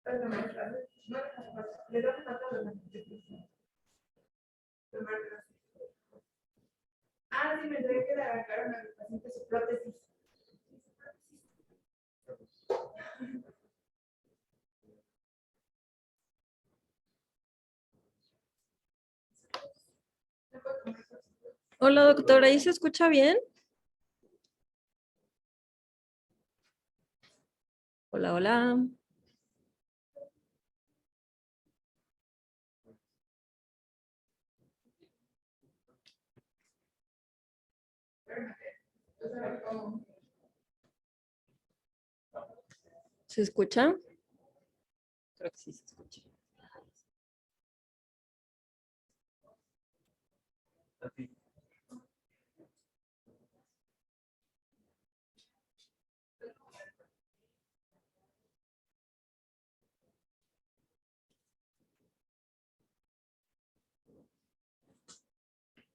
Ah, sí, me enteré que le arrancaron a mi paciente su prótesis. Hola, doctora, ¿ahí se escucha bien? Hola, hola. ¿Se escucha? Creo que sí se escucha.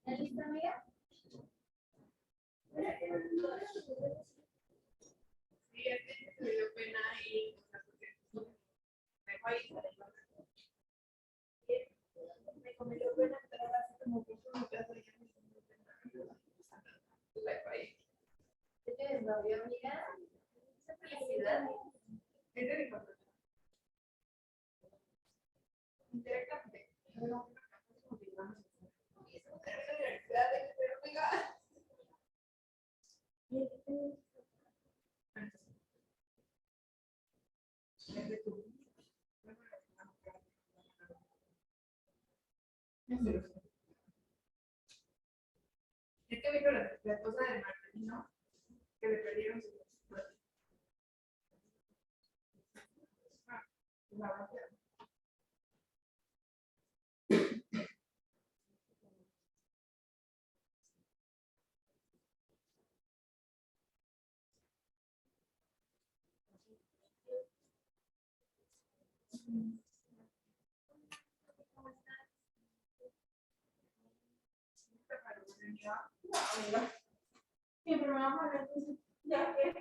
¿Ya lista, amiga? Sí, me dio pena y me cometió pena entrar así como que por mi casa y ya me dio pena. ¿Qué tienes novio, amiga? Esa felicidad. Es de mi papá. Intercambio. No, es que vino la esposa de Marcelino, que le perdieron su sí, pero vamos a ver, ya que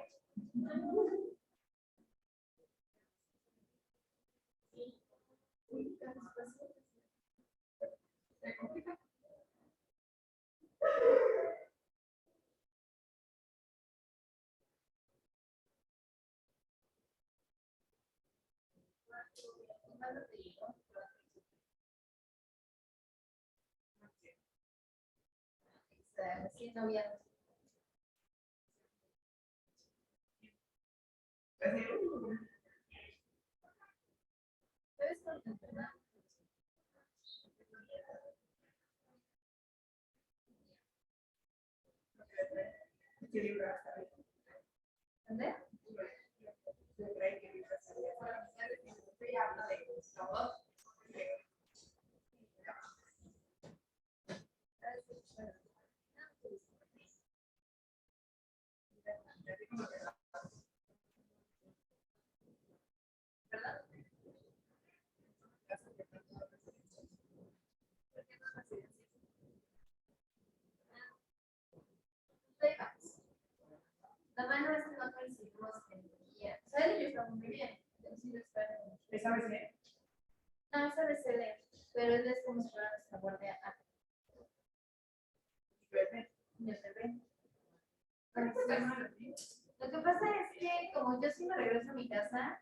sí, novia. ¿Sabes cuánto enferma? ¿Dónde? La mano es que no coincidimos en día. Sale yo está muy bien. ¿Esa vez bien? No, esa vez se lee, pero él es como si fuera nuestra guardia alta. Yo te veo. Lo que pasa es que como yo sí me regreso a mi casa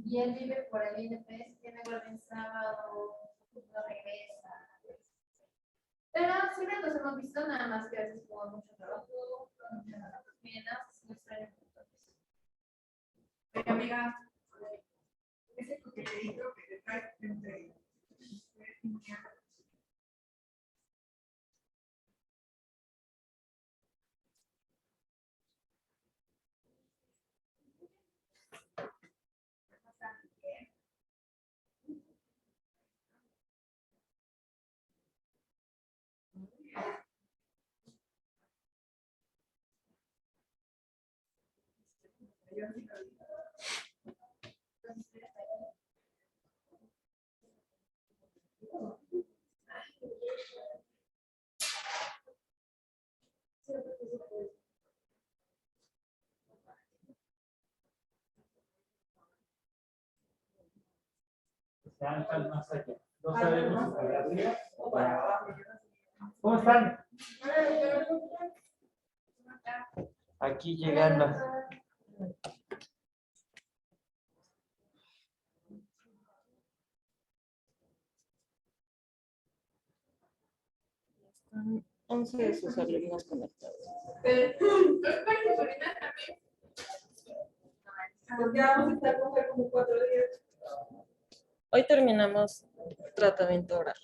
y él vive por ahí de PES, tiene guardia en sábado, no regresa. Pero siempre nos hemos visto, nada más que a veces como mucho trabajo, bien, no extraño mucho. Oye, amiga, ese coqueteito que te traes entre Ya están más allá. No sabemos si para arriba o para abajo. ¿Cómo están? Aquí llegando. Están 11 de sus alumnos conectados. Ya vamos a estar como 4 días. Hoy terminamos tratamiento oral.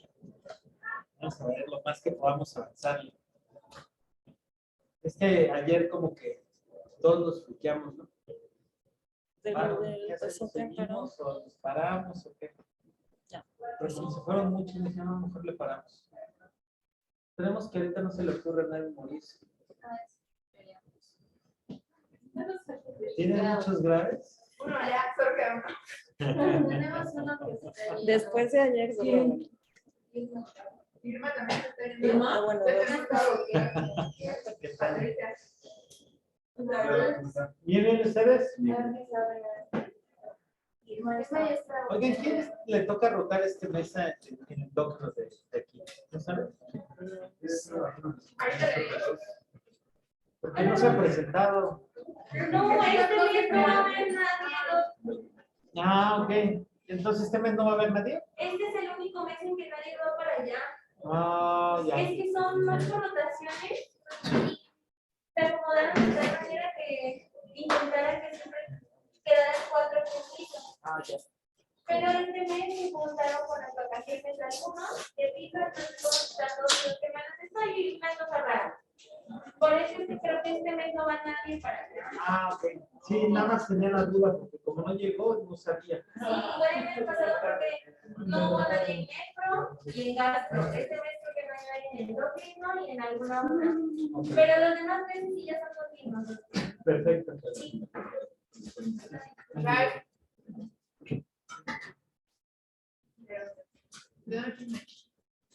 Vamos a ver lo más que podamos avanzar. Es que ayer como que todos nos friqueamos, ¿no? De Ah, lo ¿qué del hacemos? paciente, pero ¿Seguimos o nos paramos o qué? Ya. Pero como se fueron muchos, me dijeron, no, mejor le paramos. Tenemos que ahorita no se le ocurre a nadie morirse. ¿Tienen muchos graves? Uno ya, solo queda uno. Tenemos uno que está ahí. después de ayer, ¿Quién? Irma también está ahí. Irma. Ah, bueno, ¿Qué tal? ¿Bien, bien ustedes? Irma es maestra. Oigan, ¿quién le toca rotar este mesa en el doctor de aquí? ¿No saben? ¿Por qué no se ha presentado? No, este mes no va a haber nadie. Ah, ok. Entonces, ¿este mes no va a haber nadie? Este es el único mes en que nadie va para allá. Ah, ya. Es que son 8 rotaciones y se acomodaron de tal manera que intentaran que siempre quedaran 4 puntitos. Ah, ya. Pero este mes se juntaron con las vacaciones de algunos, que pico, entonces todos están 2 semanas de esto y una cosa rara. Por eso es que creo que este mes no va nadie para allá. Ah, ok. Sí, nada más tenía la duda porque como no llegó, no sabía. Sí, igual el mes pasado porque no hubo nadie en metro y en gastro. Este mes creo que no hay nadie en endocrino y en alguna otra. Pero los demás meses sí ya son continuos. Perfecto. Sí.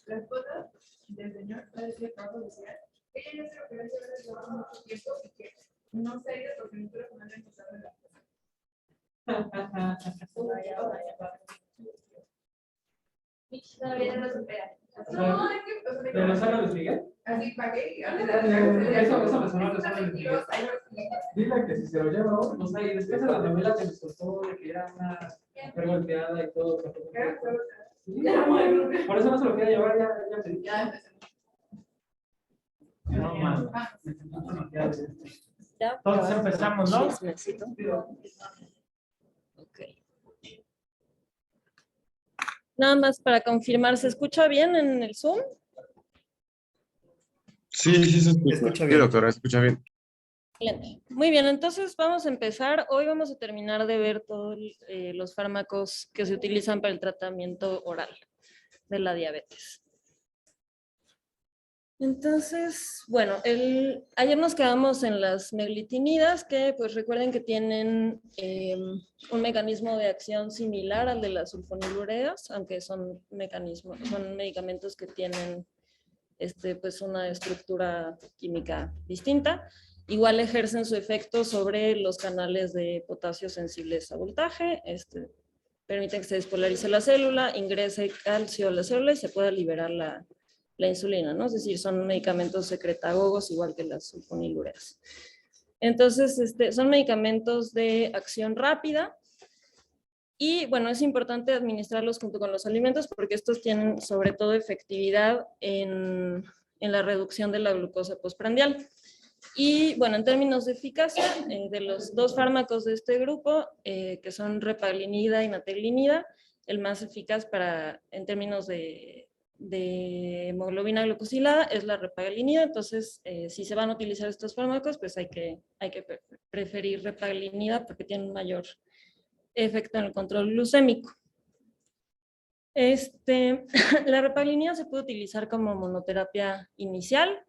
Las fotos del señor parece que acabo de decir. Ella ya se lo que hace desde hace mucho tiempo y que no se ha ido porque no quiero ponerle en pasar de la Todavía no lo supera. No, es que pues, ¿Pero no sabe Luis Miguel? así pagué. Eso me suena de Luis Miguel. Dile que si se lo lleva hoy, no sé, y después de la novela que nos contó de que era una mujer golpeada y todo. Sí, por eso no se lo quería llevar, ya pedí. Ya empecé. No, man. ya. Entonces empezamos, ¿no? Chismecito. Ok. Nada más para confirmar, ¿se escucha bien en el Zoom? Sí, sí se escucha. escucha Sí, bien. doctora, escucha bien. Excelente. Muy bien, entonces vamos a empezar. Hoy vamos a terminar de ver todos los fármacos que se utilizan para el tratamiento oral de la diabetes. Entonces, bueno, ayer nos quedamos en las meglitinidas, que pues recuerden que tienen un mecanismo de acción similar al de las sulfonilureas, aunque son medicamentos que tienen pues una estructura química distinta. Igual ejercen su efecto sobre los canales de potasio sensibles a voltaje, permiten que se despolarice la célula, ingrese calcio a la célula y se pueda liberar la insulina, ¿no? Es decir, son medicamentos secretagogos igual que las sulfonilureas. Entonces, son medicamentos de acción rápida y, bueno, es importante administrarlos junto con los alimentos porque estos tienen sobre todo efectividad en la reducción de la glucosa postprandial. Y, bueno, en términos de eficacia, de los 2 fármacos de este grupo, que son repaglinida y nataglinida, el más eficaz en términos de hemoglobina glucosilada es la repaglinida. Entonces, si se van a utilizar estos fármacos, pues hay que preferir repaglinida porque tiene un mayor efecto en el control glucémico. La repaglinida se puede utilizar como monoterapia inicial.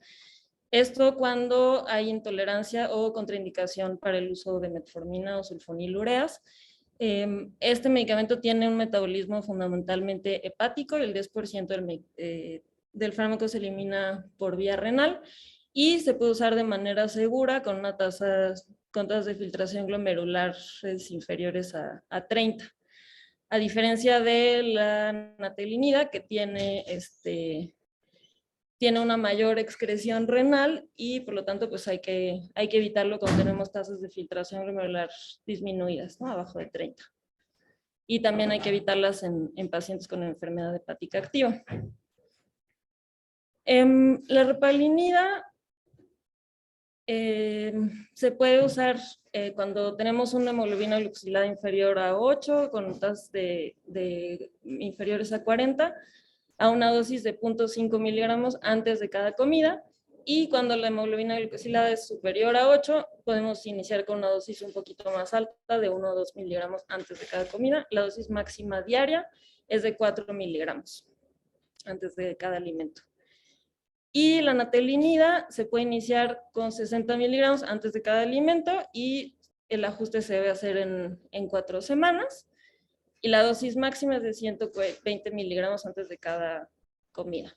Esto cuando hay intolerancia o contraindicación para el uso de metformina o sulfonilureas. Este medicamento tiene un metabolismo fundamentalmente hepático y el 10% del fármaco se elimina por vía renal y se puede usar de manera segura con tasas de filtración glomerular inferiores a 30. a diferencia de la natelinida, que tiene, tiene una mayor excreción renal y por lo tanto pues hay que evitarlo cuando tenemos tasas de filtración glomerular disminuidas, ¿no? Abajo de 30. Y también hay que evitarlas en pacientes con enfermedad hepática activa. La repaglinida se puede usar cuando tenemos una hemoglobina glucosilada inferior a 8, con tasas de inferiores a 40, a una dosis de 0.5 miligramos antes de cada comida. Y cuando la hemoglobina glucosilada es superior a 8, podemos iniciar con una dosis un poquito más alta de 1 o 2 miligramos antes de cada comida. La dosis máxima diaria es de 4 miligramos antes de cada alimento. Y la natelinida se puede iniciar con 60 miligramos antes de cada alimento y el ajuste se debe hacer en 4 semanas. Y la dosis máxima es de 120 miligramos antes de cada comida.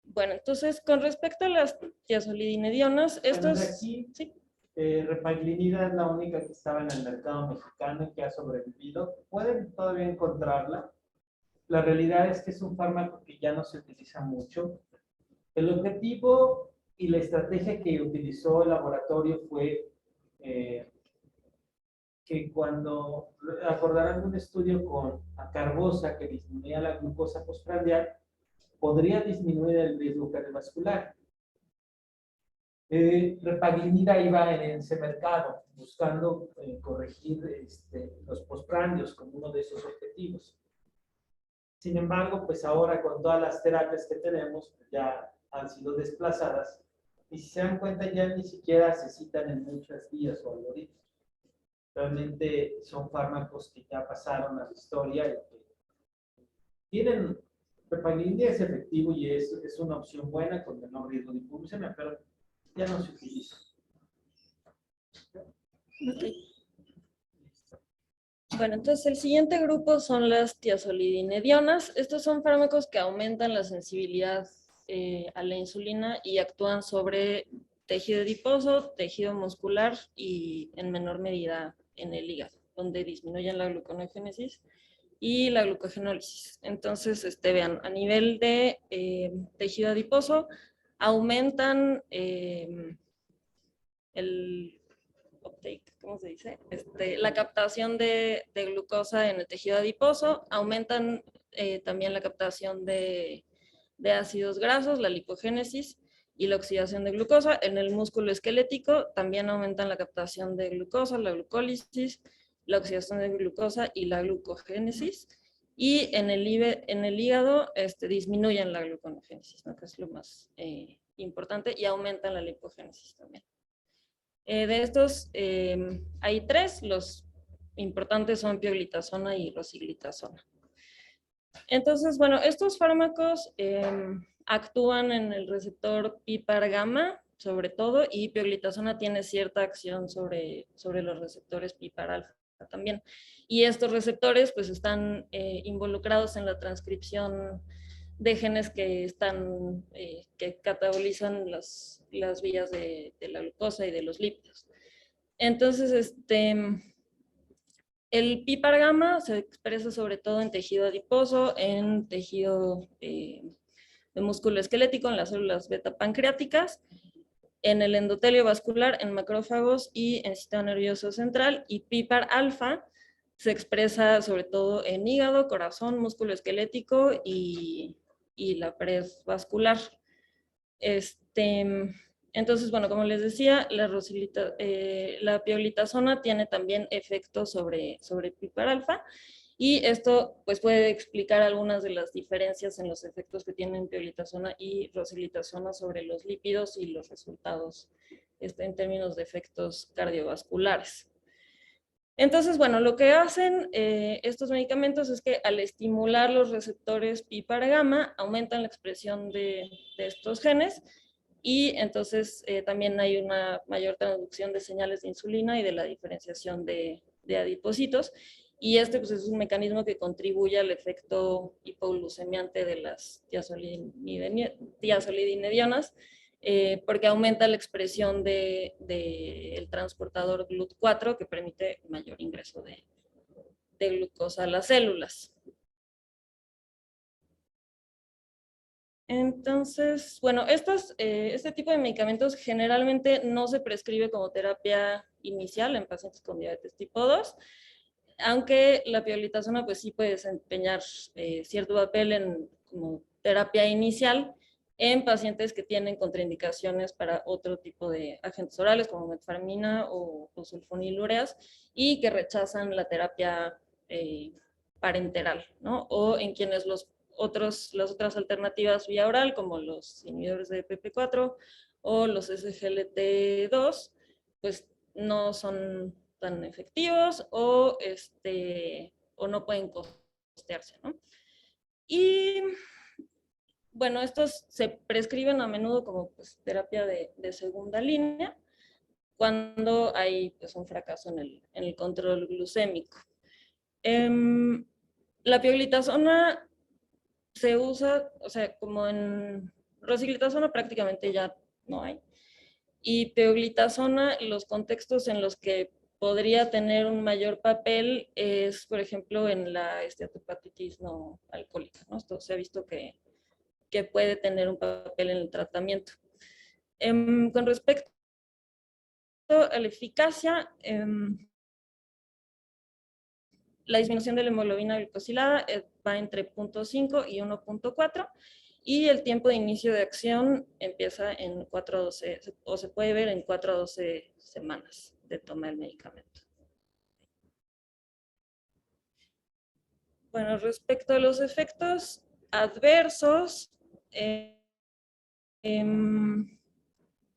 Bueno, entonces, con respecto a las tiazolidinedionas, estos... Bueno, de aquí, ¿sí? repaglinida es la única que estaba en el mercado mexicano y que ha sobrevivido. Pueden todavía encontrarla. La realidad es que es un fármaco que ya no se utiliza mucho. El objetivo y la estrategia que utilizó el laboratorio fue que cuando acordarán un estudio con acarbosa que disminuía la glucosa postprandial, podría disminuir el riesgo cardiovascular. Repaglinida iba en ese mercado buscando corregir los postprandios como uno de esos objetivos. Sin embargo, pues ahora con todas las terapias que tenemos, ya han sido desplazadas y si se dan cuenta ya ni siquiera se citan en muchas guías o algoritmos. Realmente son fármacos que ya pasaron a la historia y que tienen, repaglinida es efectivo y es una opción buena con menor riesgo de hipoglucemia, pero ya no se utiliza. Okay. Bueno, entonces el siguiente grupo son las tiazolidinedionas. Estos son fármacos que aumentan la sensibilidad a la insulina y actúan sobre tejido adiposo, tejido muscular y en menor medida en el hígado, donde disminuyen la gluconeogénesis y la glucogenólisis. Entonces, vean, a nivel de tejido adiposo, aumentan el uptake, ¿cómo se dice? La captación de glucosa en el tejido adiposo, aumentan también la captación de ácidos grasos, la lipogénesis y la oxidación de glucosa. En el músculo esquelético también aumentan la captación de glucosa, la glucólisis, la oxidación de glucosa y la glucogénesis. Y en el hígado disminuyen la gluconogénesis, ¿no? Que es lo más importante, y aumentan la lipogénesis también. De estos hay 3, los importantes son pioglitazona y rosiglitazona. Entonces, bueno, estos fármacos actúan en el receptor PPAR gamma, sobre todo, y pioglitazona tiene cierta acción sobre los receptores PPAR alfa también. Y estos receptores pues están involucrados en la transcripción de genes que están, que catabolizan las vías de la glucosa y de los lípidos. Entonces, el PPAR gamma se expresa sobre todo en tejido adiposo, en tejido de músculo esquelético, en las células beta pancreáticas, en el endotelio vascular, en macrófagos y en sistema nervioso central. Y PPAR alfa se expresa sobre todo en hígado, corazón, músculo esquelético y la pared vascular. Entonces, bueno, como les decía, la pioglitazona tiene también efectos sobre PPAR alfa, y esto pues puede explicar algunas de las diferencias en los efectos que tienen pioglitazona y rosiglitazona sobre los lípidos y los resultados en términos de efectos cardiovasculares. Entonces, bueno, lo que hacen estos medicamentos es que al estimular los receptores PPAR gamma, aumentan la expresión de estos genes, y entonces también hay una mayor transducción de señales de insulina y de la diferenciación de adipocitos, y pues, es un mecanismo que contribuye al efecto hipoglucemiante de las tiazolidinedionas, porque aumenta la expresión del transportador GLUT4, que permite mayor ingreso de de glucosa a las células. Entonces, bueno, este tipo de medicamentos generalmente no se prescribe como terapia inicial en pacientes con diabetes tipo 2, aunque la pioglitazona pues sí puede desempeñar cierto papel como terapia inicial en pacientes que tienen contraindicaciones para otro tipo de agentes orales como metformina o sulfonilureas y que rechazan la terapia parenteral, ¿no? O en quienes las otras alternativas vía oral, como los inhibidores de PP4 o los SGLT2, pues no son tan efectivos o no pueden costearse, ¿no? Y bueno, estos se prescriben a menudo como pues, terapia de segunda línea cuando hay pues, un fracaso en el control glucémico. La pioglitazona se usa, o sea, como en rosiglitazona prácticamente ya no hay. Y pioglitazona, los contextos en los que podría tener un mayor papel es, por ejemplo, en la esteatopatitis no alcohólica, ¿no? Esto se ha visto que puede tener un papel en el tratamiento. Con respecto a la eficacia, la disminución de la hemoglobina glicosilada va entre 0.5 y 1.4 y el tiempo de inicio de acción empieza en 4 a 12, o se puede ver en 4 a 12 semanas de toma del medicamento. Bueno, respecto a los efectos adversos,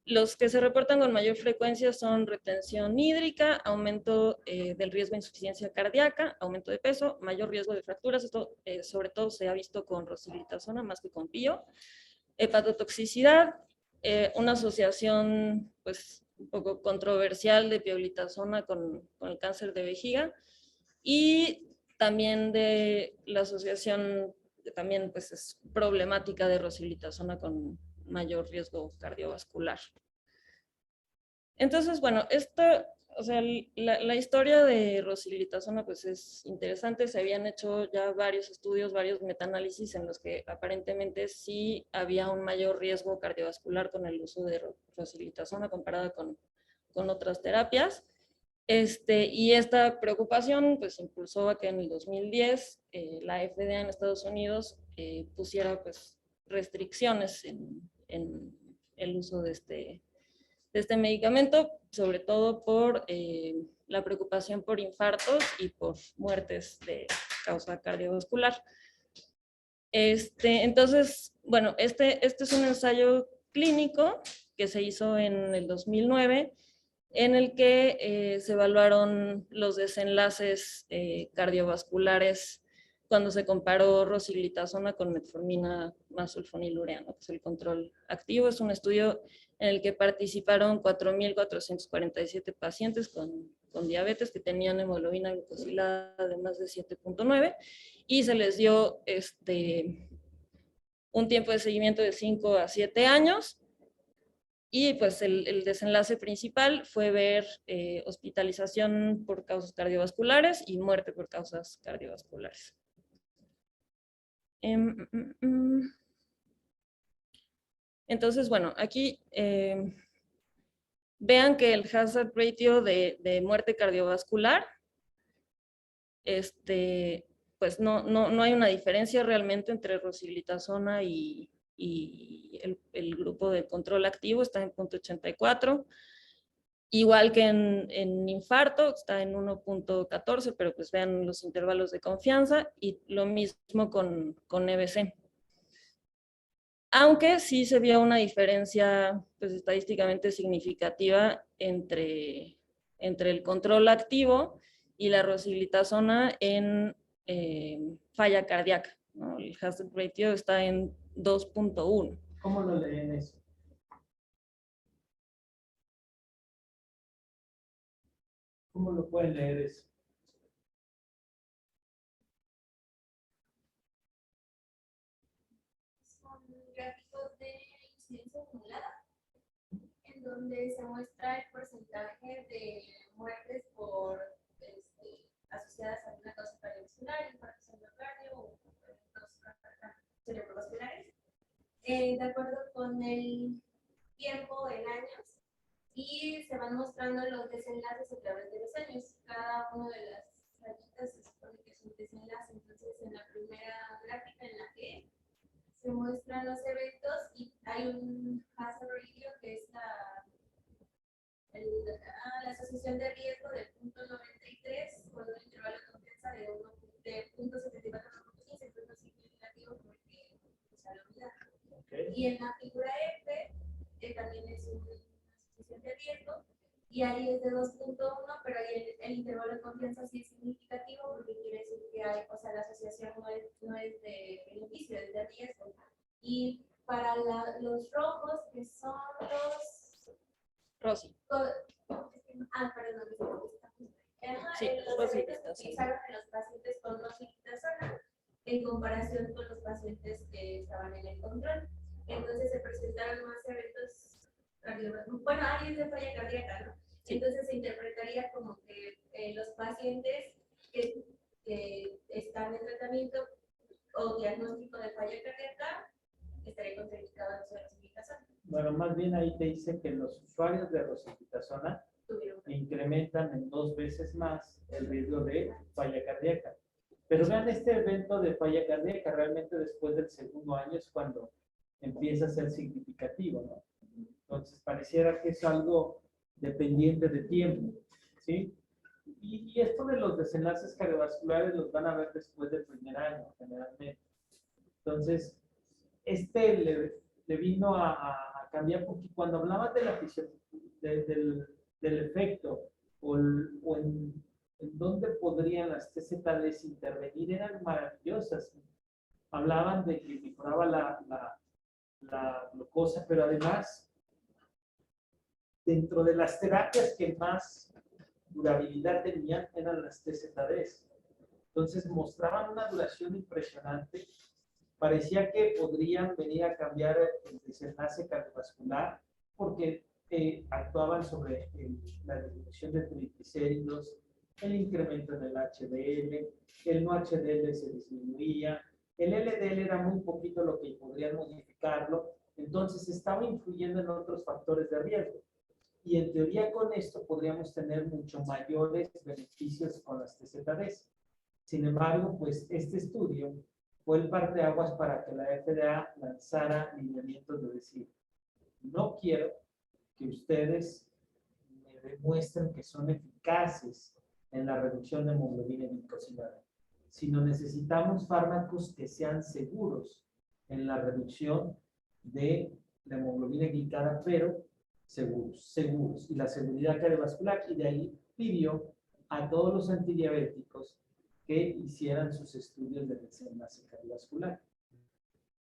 los que se reportan con mayor frecuencia son retención hídrica, aumento del riesgo de insuficiencia cardíaca, aumento de peso, mayor riesgo de fracturas. Esto sobre todo se ha visto con rosiglitazona más que con pio. Hepatotoxicidad, una asociación pues un poco controversial de pioglitazona con el cáncer de vejiga y también de la asociación que también pues es problemática de rosiglitazona con mayor riesgo cardiovascular. Entonces, bueno, o sea, la historia de rosiglitazona pues es interesante. Se habían hecho ya varios estudios, varios metaanálisis en los que aparentemente sí había un mayor riesgo cardiovascular con el uso de rosiglitazona comparada con otras terapias. Y esta preocupación pues impulsó a que en el 2010 la FDA en Estados Unidos pusiera pues restricciones en el uso de este medicamento, sobre todo por la preocupación por infartos y por muertes de causa cardiovascular. Entonces, bueno, este es un ensayo clínico que se hizo en el 2009 en el que se evaluaron los desenlaces cardiovasculares cuando se comparó rosiglitazona con metformina más sulfonilurea, ¿no? Que es el control activo. Es un estudio en el que participaron 4.447 pacientes con diabetes que tenían hemoglobina glicosilada de más de 7.9 y se les dio un tiempo de seguimiento de 5 a 7 años. Y pues el desenlace principal fue ver hospitalización por causas cardiovasculares y muerte por causas cardiovasculares. Entonces, bueno, aquí vean que el hazard ratio de muerte cardiovascular, pues no hay una diferencia realmente entre rosiglitazona y el grupo de control activo, está en 0.84. Igual que en infarto, está en 1.14, pero pues vean los intervalos de confianza, y lo mismo con EBC. Aunque sí se vio una diferencia pues, estadísticamente significativa entre el control activo y la rosiglitazona en falla cardíaca, ¿no? El hazard ratio está en 2.1. ¿Cómo lo leen eso? ¿Cómo lo pueden leer eso? Son gráficos de incidencia acumulada, en donde se muestra el porcentaje de muertes por asociadas a una causa de acuerdo con el tiempo en años y se van mostrando los desenlaces a través de los años. Cada una de las rayitas se supone que es un desenlace. Entonces, en la primera gráfica en la que se muestran los eventos y hay un hazard ratio que es la asociación de riesgo del punto 93 con un intervalo de confianza de punto 74 a 15, entonces no es significativo porque se ha olvidado. Ok. Y en la figura F también es una asociación de riesgo y ahí es de 2.1, pero ahí el intervalo de confianza sí es significativo porque quiere decir que hay, o sea, la asociación no es de beneficio, es de riesgo. Y para los rojos, que son los... Rosy. Perdón, Sí, los rosita, efectos que sí. utilizaron en los pacientes con rositazona en comparación con los pacientes que estaban en el control. Entonces se presentaron más eventos, bueno, ahí de falla cardíaca, ¿no? Entonces se interpretaría como que los pacientes que están en tratamiento o diagnóstico de falla cardíaca estaría contraindicado el uso de rositazona. Bueno, más bien ahí te dice que los usuarios de rositazona incrementan en 2 veces más el riesgo de falla cardíaca. Pero vean este evento de falla cardíaca, realmente después del segundo año es cuando empieza a ser significativo, ¿no? Entonces pareciera que es algo dependiente de tiempo, ¿sí? Y esto de los desenlaces cardiovasculares los van a ver después del primer año, generalmente. Entonces, le vino a cambiar, porque cuando hablabas de la del efecto o en dónde podrían las TZDs intervenir, eran maravillosas. Hablaban de que mejoraba la glucosa, pero además, dentro de las terapias que más durabilidad tenían eran las TZDs. Entonces mostraban una duración impresionante. Parecía que podrían venir a cambiar el desenlace cardiovascular porque actuaban sobre la disminución de triglicéridos, el incremento del HDL, el no HDL se disminuía, el LDL era muy poquito lo que podrían modificarlo, entonces estaba influyendo en otros factores de riesgo. Y en teoría con esto podríamos tener mucho mayores beneficios con las TZDs. Sin embargo, pues este estudio fue el parteaguas para que la FDA lanzara lineamientos de decir, no quiero que ustedes me demuestren que son eficaces en la reducción de hemoglobina glicosilada, sino necesitamos fármacos que sean seguros en la reducción de la hemoglobina glicada, pero seguros, y la seguridad cardiovascular, y de ahí pidió a todos los antidiabéticos que hicieran sus estudios de desenlace cardiovascular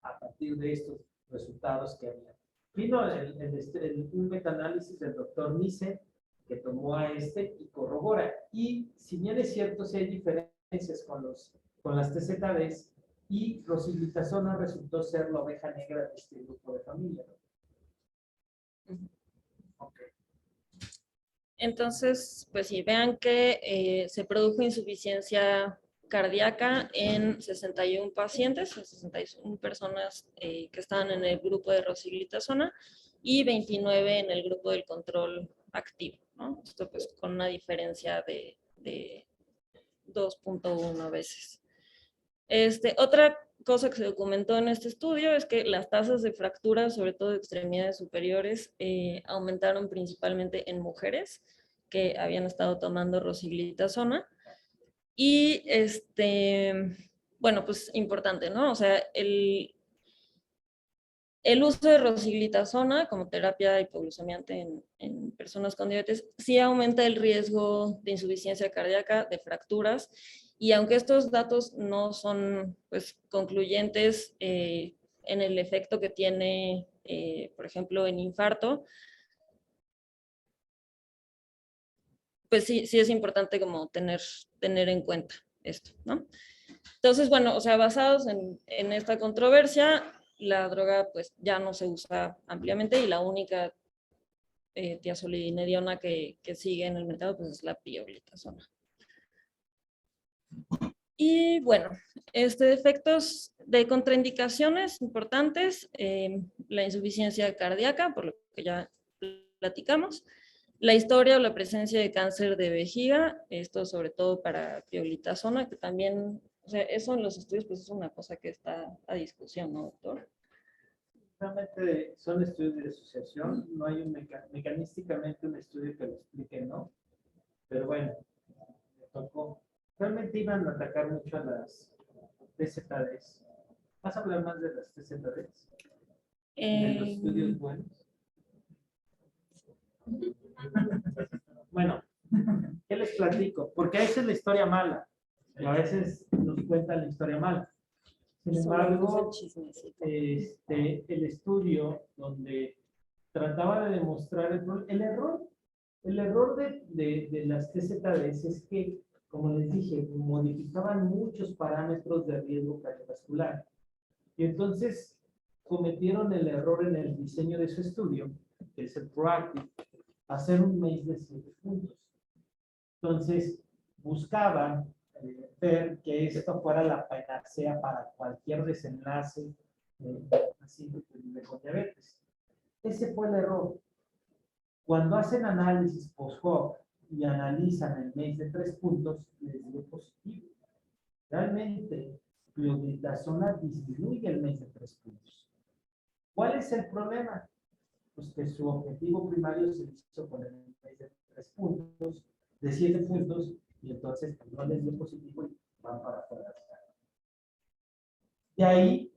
a partir de estos resultados que había. Vino un metaanálisis del doctor Nissen que tomó a y corrobora. Y si bien es cierto, si hay diferencias con las TZDs, y rosiglitazona resultó ser la oveja negra de este grupo de familia. Okay. Entonces, pues sí, vean que se produjo insuficiencia cardíaca en 61 pacientes, en 61 personas que estaban en el grupo de rosiglitazona y 29 en el grupo del control activo, ¿no? Esto pues con una diferencia de 2.1 veces. Otra cosa que se documentó en este estudio es que las tasas de fractura, sobre todo de extremidades superiores, aumentaron principalmente en mujeres que habían estado tomando rosiglitazona. Y bueno, pues importante, ¿no? O sea, el uso de rosiglitazona como terapia hipoglucemiante en personas con diabetes sí aumenta el riesgo de insuficiencia cardíaca, de fracturas, y aunque estos datos no son pues, concluyentes en el efecto que tiene, por ejemplo, en infarto, pues sí es importante como tener en cuenta esto, ¿no? Entonces, bueno, o sea, basados en esta controversia, la droga pues ya no se usa ampliamente y la única tiazolidinediona que sigue en el mercado pues es la pioglitazona. Y bueno, efectos De contraindicaciones importantes, la insuficiencia cardíaca, por lo que ya platicamos, la historia o la presencia de cáncer de vejiga, esto sobre todo para pioglitazona, que también, o sea, eso en los estudios pues es una cosa que está a discusión, ¿no, doctor? Realmente son estudios de asociación, no hay mecanísticamente un estudio que lo explique, ¿no? Pero bueno, me tocó. Realmente iban a atacar mucho a las TZDs. ¿Vas a hablar más de las TZDs? ¿De los estudios buenos? Bueno, ¿qué les platico? Porque a veces es la historia mala, y a veces nos cuentan la historia mala. Sin embargo, el estudio donde trataba de demostrar el error de las TZDs es que, como les dije, modificaban muchos parámetros de riesgo cardiovascular. Y entonces cometieron el error en el diseño de su estudio, que es el ProActive, hacer un MACE de 7 puntos. Entonces, buscaban ver que esto fuera la panacea para cualquier desenlace así con diabetes. Ese fue el error. Cuando hacen análisis post-hoc y analizan el MACE de 3 puntos, les dio positivo. Realmente, pioglitazona disminuye el MACE de 3 puntos. ¿Cuál es el problema? Pues que su objetivo primario se hizo con el MACE de 3 puntos, de 7 puntos, y entonces no les dio positivo y van para afuera. De ahí,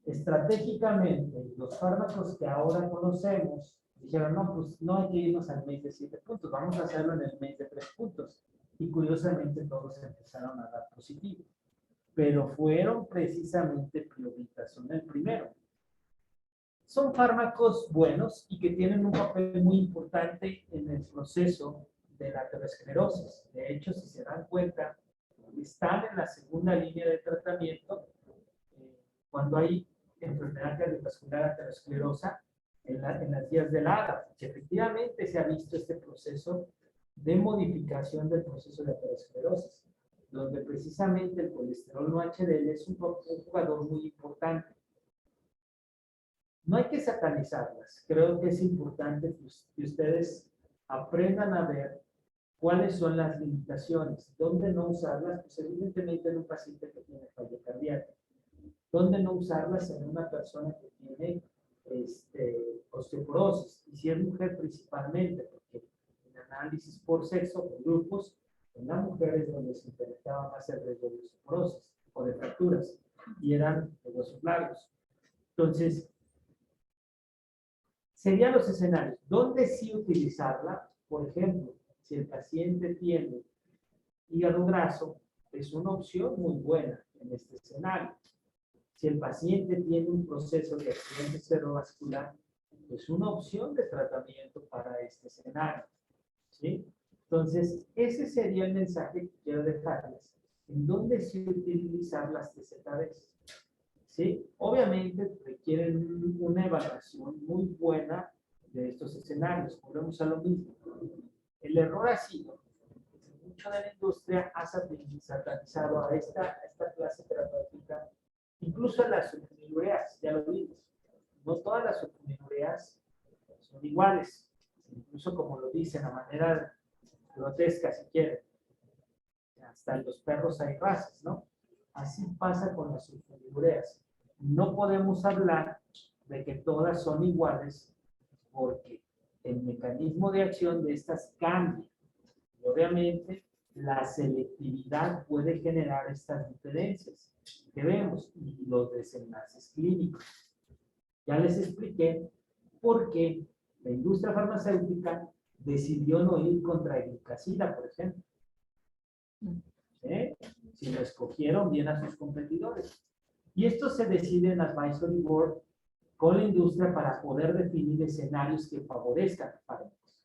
estratégicamente, los fármacos que ahora conocemos dijeron, no, pues no hay que irnos al MACE de 7 puntos, vamos a hacerlo en el MACE de 3 puntos. Y curiosamente todos empezaron a dar positivo. Pero fueron precisamente pioglitazona el primero. Son fármacos buenos y que tienen un papel muy importante en el proceso de la aterosclerosis. De hecho, si se dan cuenta, están en la segunda línea de tratamiento cuando hay enfermedad cardiovascular aterosclerosa en las vías del ADA. Efectivamente se ha visto este proceso de modificación del proceso de aterosclerosis, donde precisamente el colesterol no HDL es un jugador muy importante. No hay que satanizarlas. Creo que es importante que ustedes aprendan a ver cuáles son las limitaciones. ¿Dónde no usarlas? Pues evidentemente en un paciente que tiene falla cardíaca. ¿Dónde no usarlas en una persona que tiene osteoporosis? Y si es mujer principalmente, porque en análisis por sexo, por grupos, en las mujeres donde se incrementaba más el riesgo de osteoporosis o de fracturas, y eran de huesos largos. Entonces, serían los escenarios. ¿Dónde sí utilizarla? Por ejemplo, si el paciente tiene hígado graso, es una opción muy buena en este escenario. Si el paciente tiene un proceso de accidente cerebrovascular, es una opción de tratamiento para este escenario. ¿Sí? Entonces, ese sería el mensaje que quiero dejarles. ¿En dónde sí utilizar las TZDs? ¿Sí? Obviamente requieren una evaluación muy buena de estos escenarios. Volvemos a lo mismo. El error ha sido que mucho de la industria ha satanizado a esta clase terapéutica, incluso a las sulfonilureas, ya lo vimos. No todas las sulfonilureas son iguales, incluso como lo dicen a manera grotesca, si quieren. Hasta en los perros hay razas, ¿no? Así pasa con las sulfonilureas. No podemos hablar de que todas son iguales porque el mecanismo de acción de estas cambia. Y obviamente la selectividad puede generar estas diferencias que vemos y los desenlaces clínicos. Ya les expliqué por qué la industria farmacéutica decidió no ir contra el glicacida, por ejemplo. Si lo escogieron bien a sus competidores. Y esto se decide en Advisory Board con la industria para poder definir escenarios que favorezcan fármacos.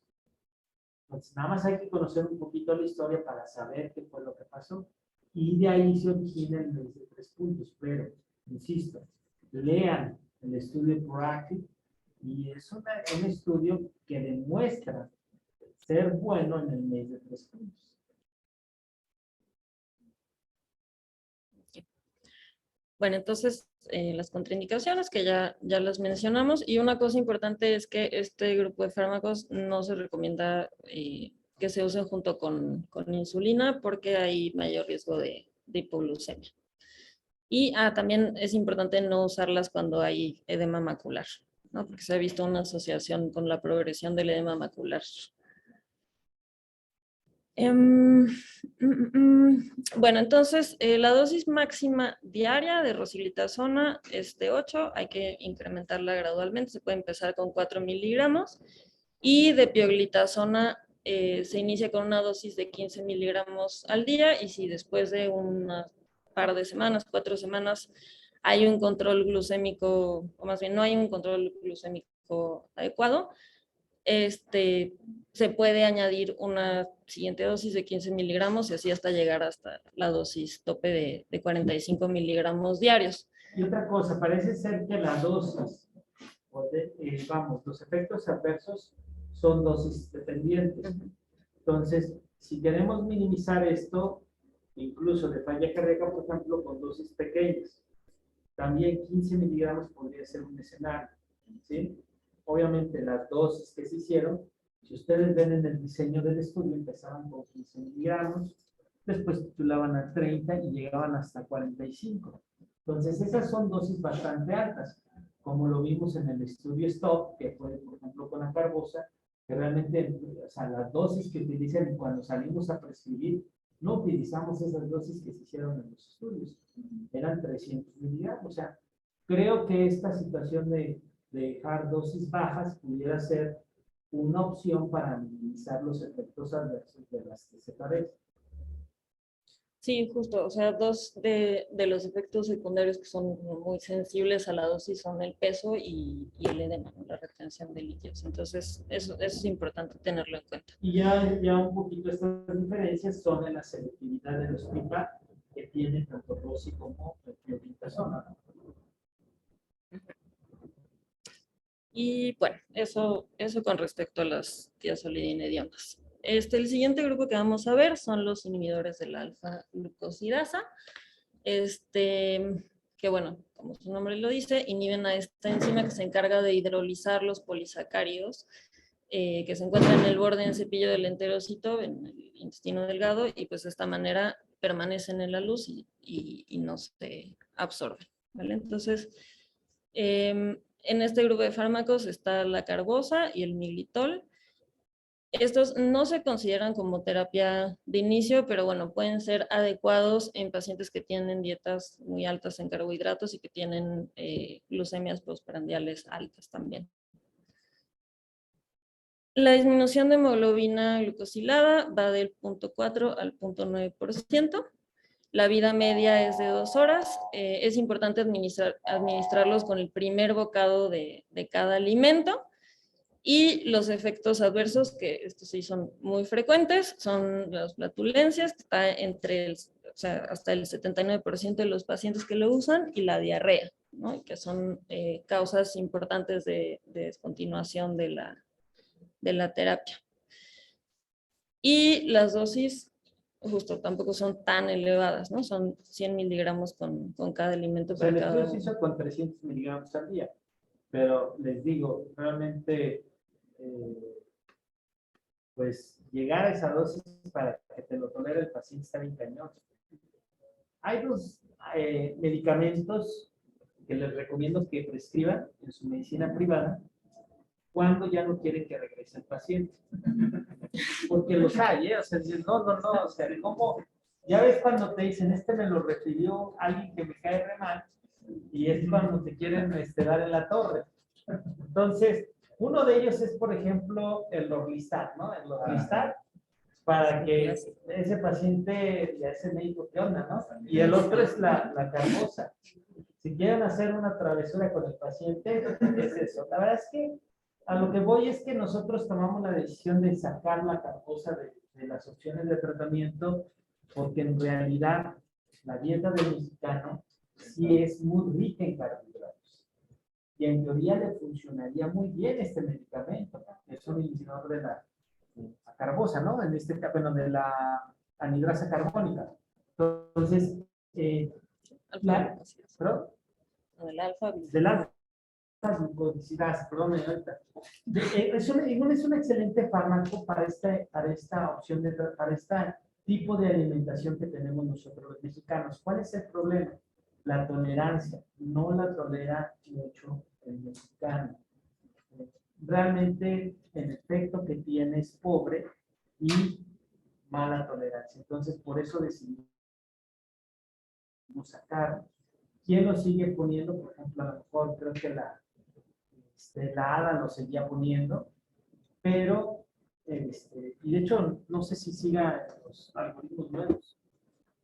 Entonces, nada más hay que conocer un poquito la historia para saber qué fue lo que pasó. Y de ahí se origina el MACE de 3 puntos. Pero, insisto, lean el estudio ProActive y es un estudio que demuestra ser bueno en el MACE de 3 puntos. Bueno, entonces las contraindicaciones que ya las mencionamos, y una cosa importante es que este grupo de fármacos no se recomienda que se usen junto con insulina porque hay mayor riesgo de hipoglucemia. Y también es importante no usarlas cuando hay edema macular, ¿no? Porque se ha visto una asociación con la progresión del edema macular. Bueno, entonces la dosis máxima diaria de rosiglitazona es de 8, hay que incrementarla gradualmente, se puede empezar con 4 miligramos, y de pioglitazona se inicia con una dosis de 15 miligramos al día, y si después de un par de semanas, 4 semanas, hay un control glucémico, o más bien no hay un control glucémico adecuado, se puede añadir una siguiente dosis de 15 miligramos y así hasta llegar hasta la dosis tope de 45 miligramos diarios. Y otra cosa, parece ser que la dosis, los efectos adversos son dosis dependientes. Entonces, si queremos minimizar esto, incluso de falla cardíaca, por ejemplo, con dosis pequeñas, también 15 miligramos podría ser un escenario, ¿sí? Obviamente las dosis que se hicieron, si ustedes ven en el diseño del estudio, empezaban con 15 miligramos, después titulaban a 30 y llegaban hasta 45. Entonces esas son dosis bastante altas, como lo vimos en el estudio STOP, que fue por ejemplo con la carbosa, que realmente, o sea, las dosis que utilizan cuando salimos a prescribir, no utilizamos esas dosis que se hicieron en los estudios, eran 300 miligramos. O sea, creo que esta situación de dejar dosis bajas pudiera ser una opción para minimizar los efectos adversos de las que se padecen. Sí, justo, o sea, dos de los efectos secundarios que son muy sensibles a la dosis son el peso y el edema, ¿no? La retención de líquidos. Entonces, eso es importante tenerlo en cuenta. Y ya un poquito estas diferencias son en la selectividad de los PIPA que tienen tanto ROSI como pioglitazona, ¿no? Y bueno, eso con respecto a las tiazolidinedionas. El siguiente grupo que vamos a ver son los inhibidores de la alfa-glucosidasa. Que bueno, como su nombre lo dice, inhiben a esta enzima que se encarga de hidrolizar los polisacáridos que se encuentran en el borde del cepillo del enterocito, en el intestino delgado, y pues de esta manera permanecen en la luz y no se absorben, ¿vale? Entonces, en este grupo de fármacos está la carbosa y el militol. Estos no se consideran como terapia de inicio, pero bueno, pueden ser adecuados en pacientes que tienen dietas muy altas en carbohidratos y que tienen glucemias postprandiales altas también. La disminución de hemoglobina glucosilada va del 0.4 al 0.9%. La vida media es de 2 horas. Es importante administrarlos con el primer bocado de cada alimento. Y los efectos adversos, que estos sí son muy frecuentes, son las flatulencias, que está hasta el 79% de los pacientes que lo usan, y la diarrea, ¿no? Que son causas importantes de descontinuación de la terapia. Y las dosis justo tampoco son tan elevadas, ¿no? Son 100 miligramos con cada alimento. O sea, el estudio se uno. hizo con 300 miligramos al día, pero les digo, realmente, pues llegar a esa dosis para que te lo tolere el paciente está bien cañón. Hay dos medicamentos que les recomiendo que prescriban en su medicina privada cuando ya no quieren que regrese el paciente. Porque los hay, ¿eh? O sea, dicen, no, o sea, ¿cómo? Ya ves cuando te dicen, me lo refirió alguien que me cae re mal, y es cuando te quieren dar en la torre. Entonces, uno de ellos es, por ejemplo, el Lorlistat, ¿no? El Lorlistat, para que ese paciente, ya ese médico, ¿qué onda, no? Y el otro es la carbosa. Si quieren hacer una travesura con el paciente, es eso. La verdad es que a lo que voy es que nosotros tomamos la decisión de sacar la carbosa de las opciones de tratamiento, porque en realidad la dieta del mexicano sí es muy rica en carbohidratos. Y en teoría le funcionaría muy bien este medicamento, que es un inhibidor de la carbosa, ¿no? En este caso, bueno, de la anhidrasa carbónica. Entonces, ¿Perdón? Del alfa. De la glucosidasa, perdón, ahorita. Es un excelente fármaco para esta opción, para este tipo de alimentación que tenemos nosotros los mexicanos. ¿Cuál es el problema? La tolerancia. No la tolera mucho el mexicano. Realmente el efecto que tiene es pobre y mala tolerancia. Entonces, por eso decidimos sacar. ¿Quién lo sigue poniendo? Por ejemplo, a lo mejor creo que la ADA lo seguía poniendo, pero, y de hecho, no sé si siga los algoritmos nuevos,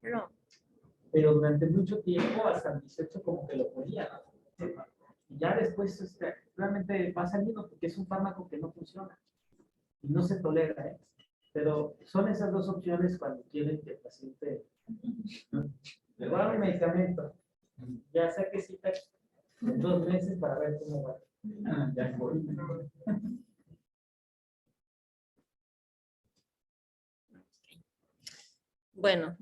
No. pero durante mucho tiempo, hasta el 18 como que lo ponía, ¿no? Y ya después realmente va saliendo porque es un fármaco que no funciona y no se tolera, ¿eh? Pero son esas dos opciones cuando quieren que el paciente le va a dar un medicamento, ya saque cita en 2 meses para ver cómo va. Ya voy. Bueno,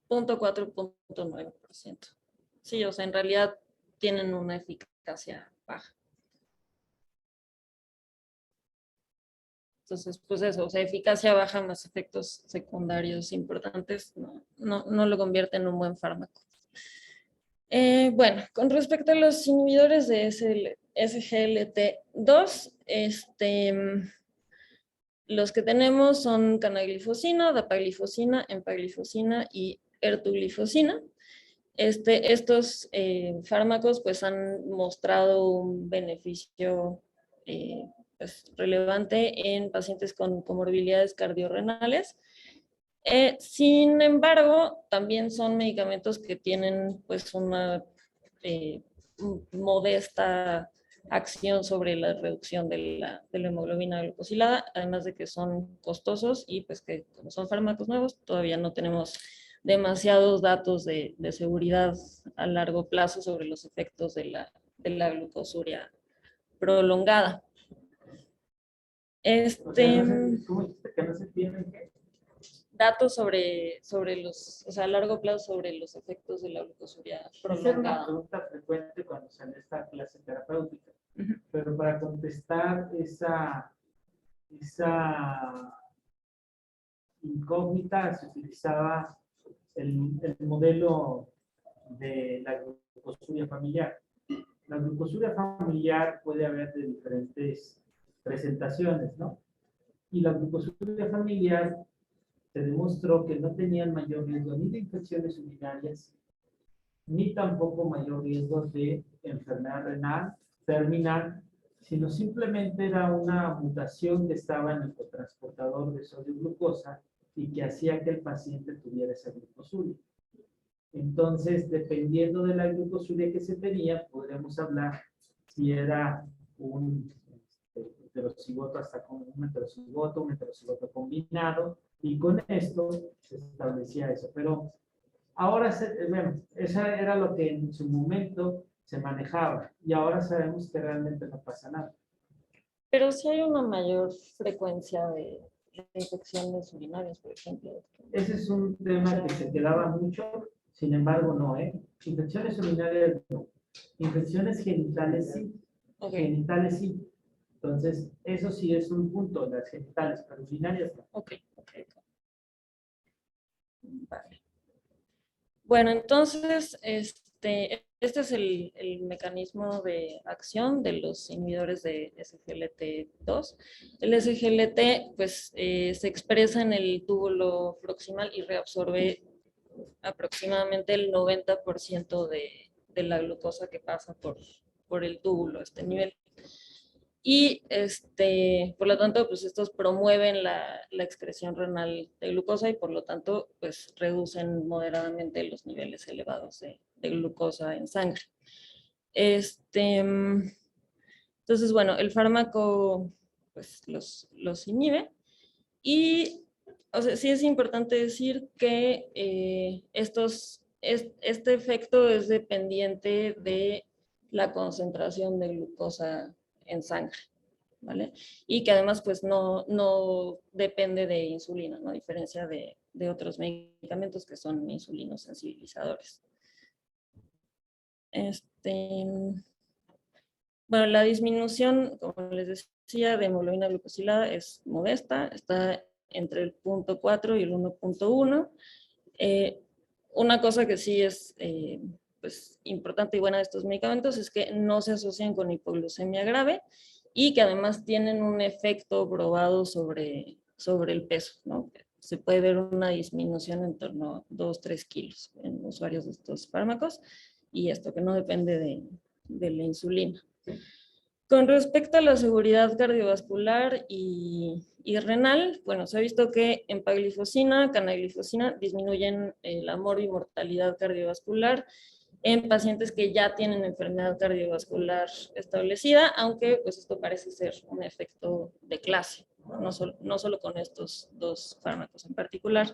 punto 4.9%. Sí, o sea, en realidad tienen una eficacia baja. Entonces, pues eso, o sea, eficacia baja más efectos secundarios importantes, no lo convierte en un buen fármaco. Bueno, con respecto a los inhibidores de SGLT2, los que tenemos son canaglifosina, dapaglifosina, empaglifosina y ertuglifosina. Estos fármacos pues han mostrado un beneficio pues, relevante en pacientes con comorbilidades cardiorrenales. Sin embargo, también son medicamentos que tienen pues una modesta acción sobre la reducción de la hemoglobina glucosilada, además de que son costosos y pues que como son fármacos nuevos, todavía no tenemos demasiados datos de seguridad a largo plazo sobre los efectos de la glucosuria prolongada. O sea, ¿cómo dijiste que no se tienen que? Datos sobre los, o sea, a largo plazo sobre los efectos de la glucosuria prolongada. Esa era una pregunta frecuente cuando salió esta clase terapéutica. Pero para contestar esa incógnita se utilizaba el modelo de la glucosuria familiar. La glucosuria familiar puede haber de diferentes presentaciones, ¿no? Y la glucosuria familiar se demostró que no tenían mayor riesgo ni de infecciones urinarias, ni tampoco mayor riesgo de enfermedad renal terminal, sino simplemente era una mutación que estaba en el cotransportador de sodio glucosa y que hacía que el paciente tuviera esa glucosuria. Entonces, dependiendo de la glucosuria que se tenía, podríamos hablar si era un heterocigoto hasta con un heterocigoto combinado, y con esto se establecía eso. Pero ahora, bueno, esa era lo que en su momento se manejaba, y ahora sabemos que realmente no pasa nada. Pero sí hay una mayor frecuencia de infecciones urinarias, por ejemplo. Ese es un tema que se quedaba mucho, sin embargo no, infecciones urinarias no. Infecciones genitales sí. Okay. Genitales sí. Entonces, eso sí es un punto, las genitales, pero urinarias no. Ok. Vale. Bueno, entonces, este es el mecanismo de acción de los inhibidores de SGLT2. El SGLT, pues, se expresa en el túbulo proximal y reabsorbe aproximadamente el 90% de la glucosa que pasa por el túbulo, este nivel. Y por lo tanto, pues estos promueven la excreción renal de glucosa y por lo tanto, pues reducen moderadamente los niveles elevados de glucosa en sangre. Entonces, bueno, el fármaco pues los inhibe y, o sea, sí es importante decir que este efecto es dependiente de la concentración de glucosa en sangre. ¿vale? Y que además pues no depende de insulina, ¿no? A diferencia de otros medicamentos que son insulinos sensibilizadores. Bueno, la disminución, como les decía, de hemoglobina glucosilada es modesta, está entre el 0.4 y el 1.1. Una cosa que sí es pues, importante y buena de estos medicamentos es que no se asocian con hipoglucemia grave y que además tienen un efecto probado sobre el peso, ¿no? Se puede ver una disminución en torno a 2-3 kilos en usuarios de estos fármacos y esto que no depende de la insulina. Con respecto a la seguridad cardiovascular y renal, bueno, se ha visto que empaglifosina, canaglifosina disminuyen la mortalidad cardiovascular en pacientes que ya tienen enfermedad cardiovascular establecida, aunque pues esto parece ser un efecto de clase, no solo con estos dos fármacos en particular.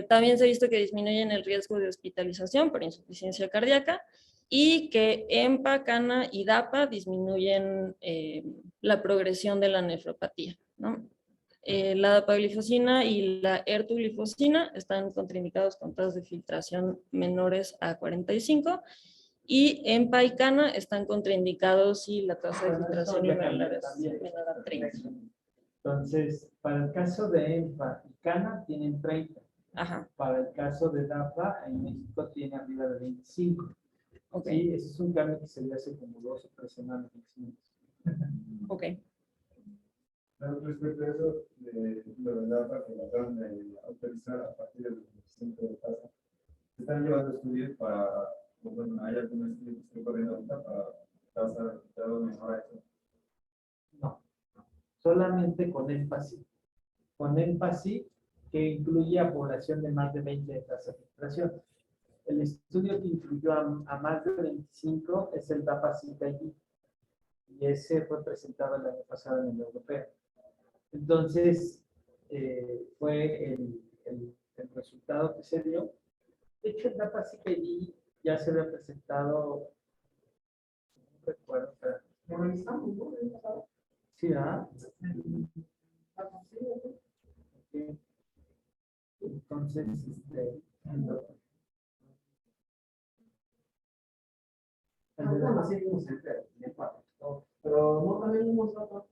También se ha visto que disminuyen el riesgo de hospitalización por insuficiencia cardíaca y que EMPA, CANA y DAPA disminuyen la progresión de la nefropatía, ¿no? La dapaglifosina y la ertuglifosina están contraindicados con tasas de filtración menores a 45 y EMPA y CANA están contraindicados si la tasa de filtración menor es menor a 30. Entonces, para el caso de EMPA y CANA tienen 30. Ajá. Para el caso de DAPA, en México tiene arriba de 25. Okay. Sí, ese es un cambio que se le hace como 2 o 3 semanas. Ok. Respecto a eso, de lo de DAPA que trataron de autorizar a partir del 25 de tasa, ¿se están llevando estudios para, bueno, hay algunos estudios que estoy corriendo ahorita para tasa de resultados mejor a eso? No, solamente con énfasis. Con énfasis que incluye a población de más de 20 de tasa de filtración. El estudio que incluyó a más de 25 es el DAPA-CKD y ese fue presentado el año pasado en el europeo. Entonces, fue el resultado que se dio. De hecho, el DAPA-CKD ya se había presentado, no recuerdo, pero Lo revisamos, ¿no? sí, ¿verdad? Okay. Entonces, Bueno, así como siempre, pero no también hemos tratado.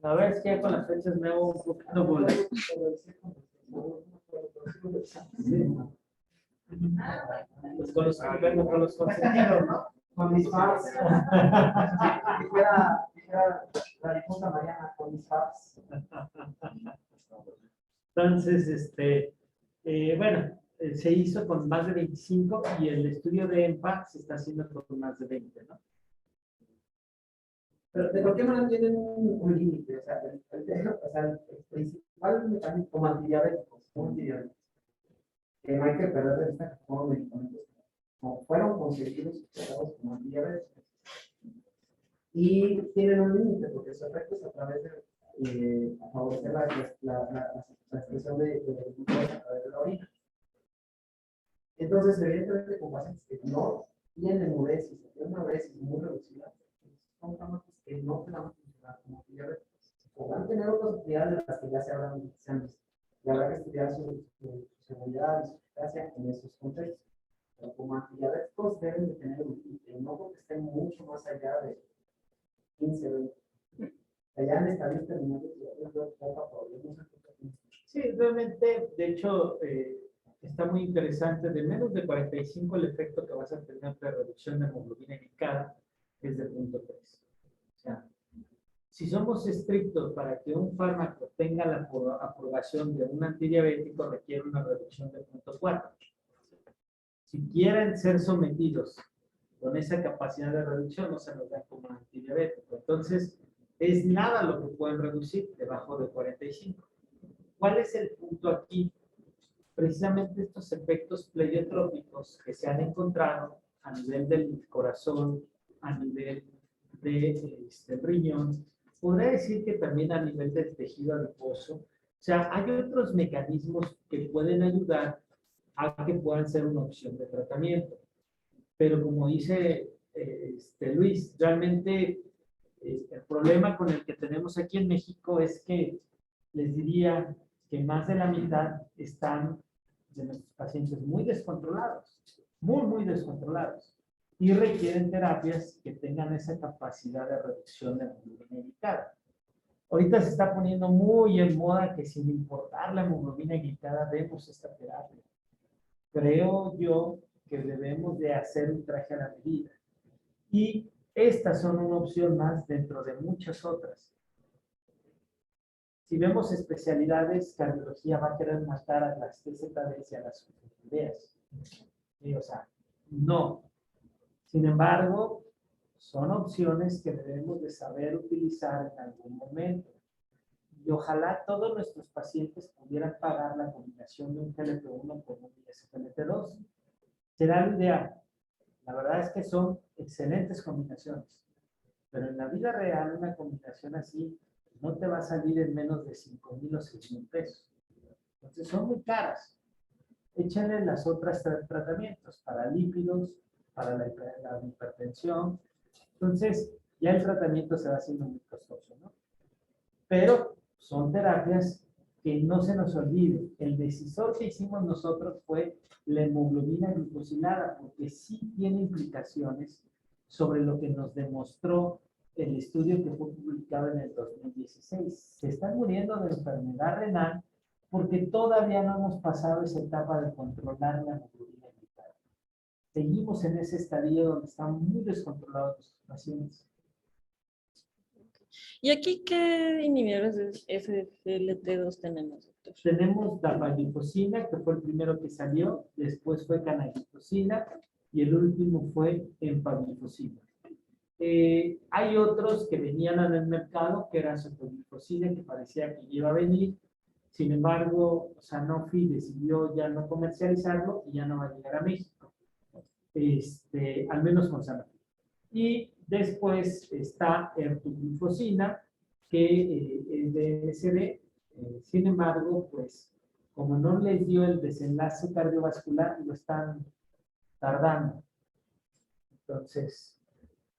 a ver, es que ya con las fechas me hago un poquito bolas. Pues con los consentidos, ¿no? Con mis fans. Dijera la difunta Mariana, con mis fans. Entonces, bueno, se hizo con más de 25 y el estudio de EMPA se está haciendo con más de 20, ¿no? Pero de cualquier manera tienen un límite, o sea, el principal mecanismo como antidiabéticos, que no hay que perder de vista que todos los medicamentos como fueron concebidos y tratados como antidiabéticos. Y tienen un límite porque su efecto es a través de favorecer la expresión de glucosa a través de la orina. Entonces, evidentemente, con pacientes que no tienen uresis, que tienen una uresis muy reducida, son fármacos que no te van a funcionar como antidiabéticos. O van a tener otras utilidades de las que ya se habrán visto. Y habrá que estudiar su seguridad y su eficacia en esos contextos. Pero como antidiabéticos deben de tener un límite, no porque estén mucho más allá de 15, 20. Allá en esta lista de números, yo veo poca problemas. Sí, realmente, de hecho, está muy interesante. De menos de 45, el efecto que vas a tener de reducción de hemoglobina glicada es de 0.3. O sea, si somos estrictos para que un fármaco tenga la aprobación de un antidiabético, requiere una reducción de 0.4. Si quieren ser sometidos con esa capacidad de reducción, no se nos da como antidiabético. Entonces, es nada lo que pueden reducir debajo de 45. ¿Cuál es el punto aquí? Precisamente estos efectos pleiotrópicos que se han encontrado a nivel del corazón, a nivel del riñón, podría decir que también a nivel del tejido adiposo. O sea, hay otros mecanismos que pueden ayudar a que puedan ser una opción de tratamiento. pero como dice Luis, realmente el problema con el que tenemos aquí en México es que les diría que más de la mitad están de nuestros pacientes muy descontrolados, muy descontrolados, y requieren terapias que tengan esa capacidad de reducción de hemoglobina glicada. Ahorita se está poniendo muy en moda que sin importar la hemoglobina glicada demos esta terapia. Creo yo que debemos de hacer un traje a la medida. Y estas son una opción más dentro de muchas otras. Si vemos especialidades, cardiología va a querer matar a las TZDs y a las sulfonilureas. O sea, no. Sin embargo, son opciones que debemos de saber utilizar en algún momento. Y ojalá todos nuestros pacientes pudieran pagar la combinación de un GLP-1 con un SGLT2. Será lo ideal. La verdad es que son excelentes combinaciones. Pero en la vida real, una combinación así no te va a salir en menos de 5,000 o 6,000 pesos. Entonces son muy caras. Échenle las otras tratamientos para lípidos, para la hipertensión. Entonces, ya el tratamiento se va haciendo muy costoso, ¿no? Pero son terapias que no se nos olvide. El decisor que hicimos nosotros fue la hemoglobina glucosilada, porque sí tiene implicaciones sobre lo que nos demostró el estudio que fue publicado en el 2016. Se están muriendo de enfermedad renal porque todavía no hemos pasado esa etapa de controlar la hemoglobina glicada. Seguimos en ese estadio donde están muy descontrolados los pacientes. ¿Y aquí qué inhibidores de SGLT2 tenemos, doctor? Tenemos dapaglifosina, que fue el primero que salió, después fue canaglifosina y el último fue empaglifosina. Hay otros que venían en el mercado, que eran sotoglifosina, que parecía que iba a venir. Sin embargo, Sanofi decidió ya no comercializarlo y ya no va a llegar a México. Al menos con Sanofi. Y después está ertuglifosina, que es de MSD. Sin embargo, pues, como no les dio el desenlace cardiovascular, lo están tardando. Entonces,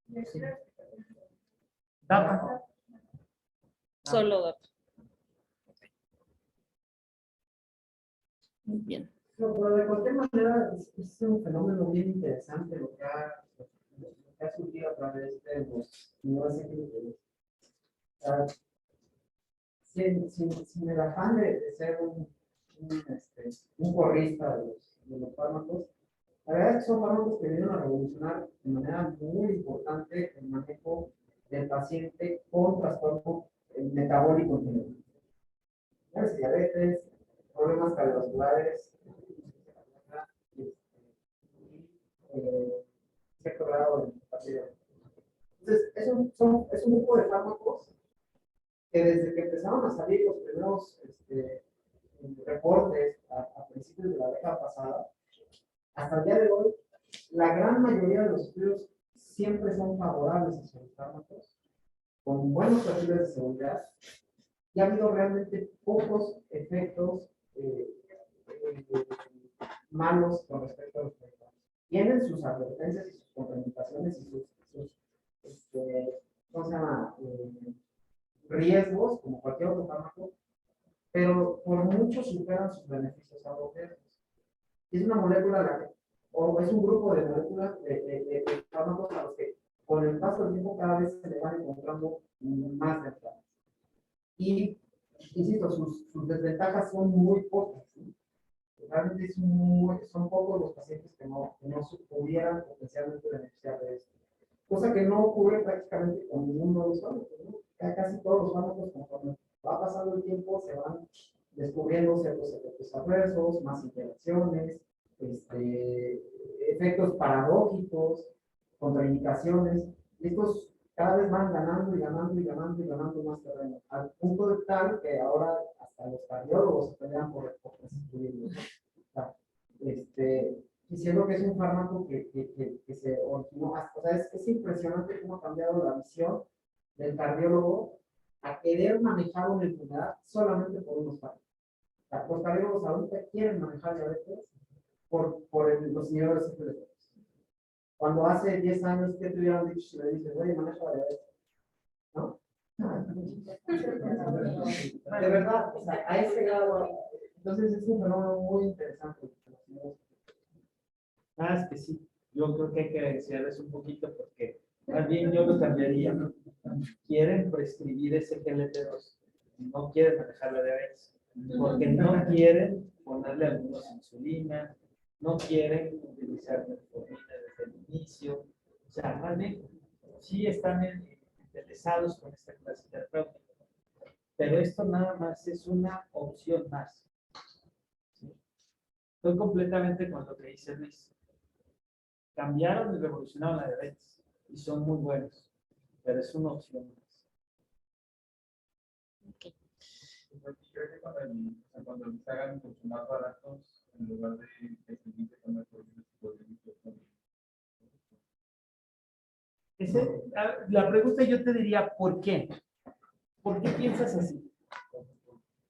sí. DAPA. Solo DAPA. Muy bien. No, pero de cualquier manera es un fenómeno bien interesante lo que ha surgido a través de los nuevos ciclos. Sin el afán de ser un porrista de los fármacos, la verdad es que son fármacos que vienen a revolucionar de manera muy importante el manejo del paciente con trastorno metabólico general. Diabetes, problemas cardiovasculares, cierto grado de incapacidad. Entonces, es un grupo de fármacos que desde que empezaron a salir los primeros reportes a principios de la década pasada, hasta el día de hoy, la gran mayoría de los estudios siempre son favorables a esos fármacos, con buenos perfiles de seguridad, y ha habido realmente pocos efectos malos con respecto a los medicamentos. Tienen sus advertencias y sus contraindicaciones y sus ¿cómo se llama? Riesgos, como cualquier otro fármaco, pero por mucho superan sus beneficios adversos. Es una molécula, o es un grupo de moléculas de fármacos a los que con el paso del tiempo cada vez se le van encontrando más ventajas. Y, insisto, sus desventajas son muy pocas, ¿sí? Realmente son pocos los pacientes que no pudieran potencialmente beneficiar de esto. Cosa que no ocurre prácticamente con ninguno de los fármacos, ¿no? Casi todos los fármacos, conforme va pasando el tiempo, se van descubriendo ciertos efectos adversos, más interacciones, efectos paradójicos, contraindicaciones. Estos cada vez van ganando y ganando y ganando y ganando más terreno, al punto de tal que ahora hasta los cardiólogos se pelean por prescribirlos. Diciendo que es un fármaco que se originó, o sea, es impresionante cómo ha cambiado la visión del cardiólogo a querer manejar una enfermedad solamente por unos fármacos. Los cardiólogos ahorita quieren manejar diabetes por los niveles de Cuando hace 10 años, ¿qué te hubieran dicho si le dices, oye, maneja la diabetes? ¿No? De verdad, o sea, a ese grado. Entonces es un fenómeno muy interesante. Ah, es que sí. Yo creo que hay que decirles un poquito porque más bien yo lo cambiaría. Quieren prescribir ese GLP-2, no quieren manejar la diabetes, porque no quieren ponerle algunos insulina, no quieren utilizar metformina desde el inicio. O sea, más bien, sí están interesados con esta clase terapéutica, pero esto nada más es una opción más. ¿Sí? Estoy completamente con lo que dice Luis. Cambiaron y revolucionaron la diabetes y son muy buenos, pero es una opción más. Creo que cuando los hagan mucho más baratos, en lugar de seguir con el La pregunta yo te diría, ¿por qué? ¿Por qué piensas así?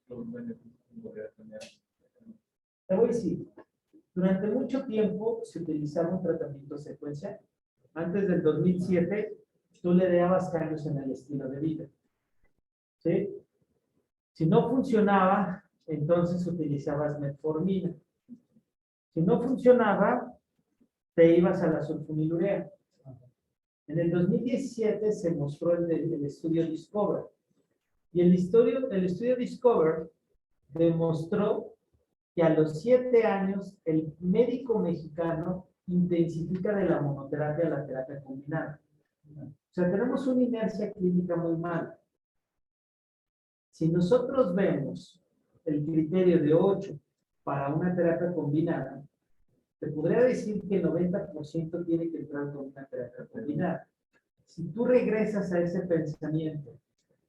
los beneficios que podría tener. Te voy a decir, durante mucho tiempo se utilizaba un tratamiento secuencial. Antes del 2007, tú le dabas cambios en el estilo de vida. ¿Sí? Si no funcionaba, entonces utilizabas metformina. Si no funcionaba, te ibas a la sulfonilurea. En el 2017 se mostró el estudio Discover. Y el estudio Discover demostró que a los 7 años el médico mexicano intensifica de la monoterapia a la terapia combinada. O sea, tenemos una inercia clínica muy mala. Si nosotros vemos el criterio de 8 para una terapia combinada, te podría decir que el 90% tiene que entrar con una terapia combinada. Si tú regresas a ese pensamiento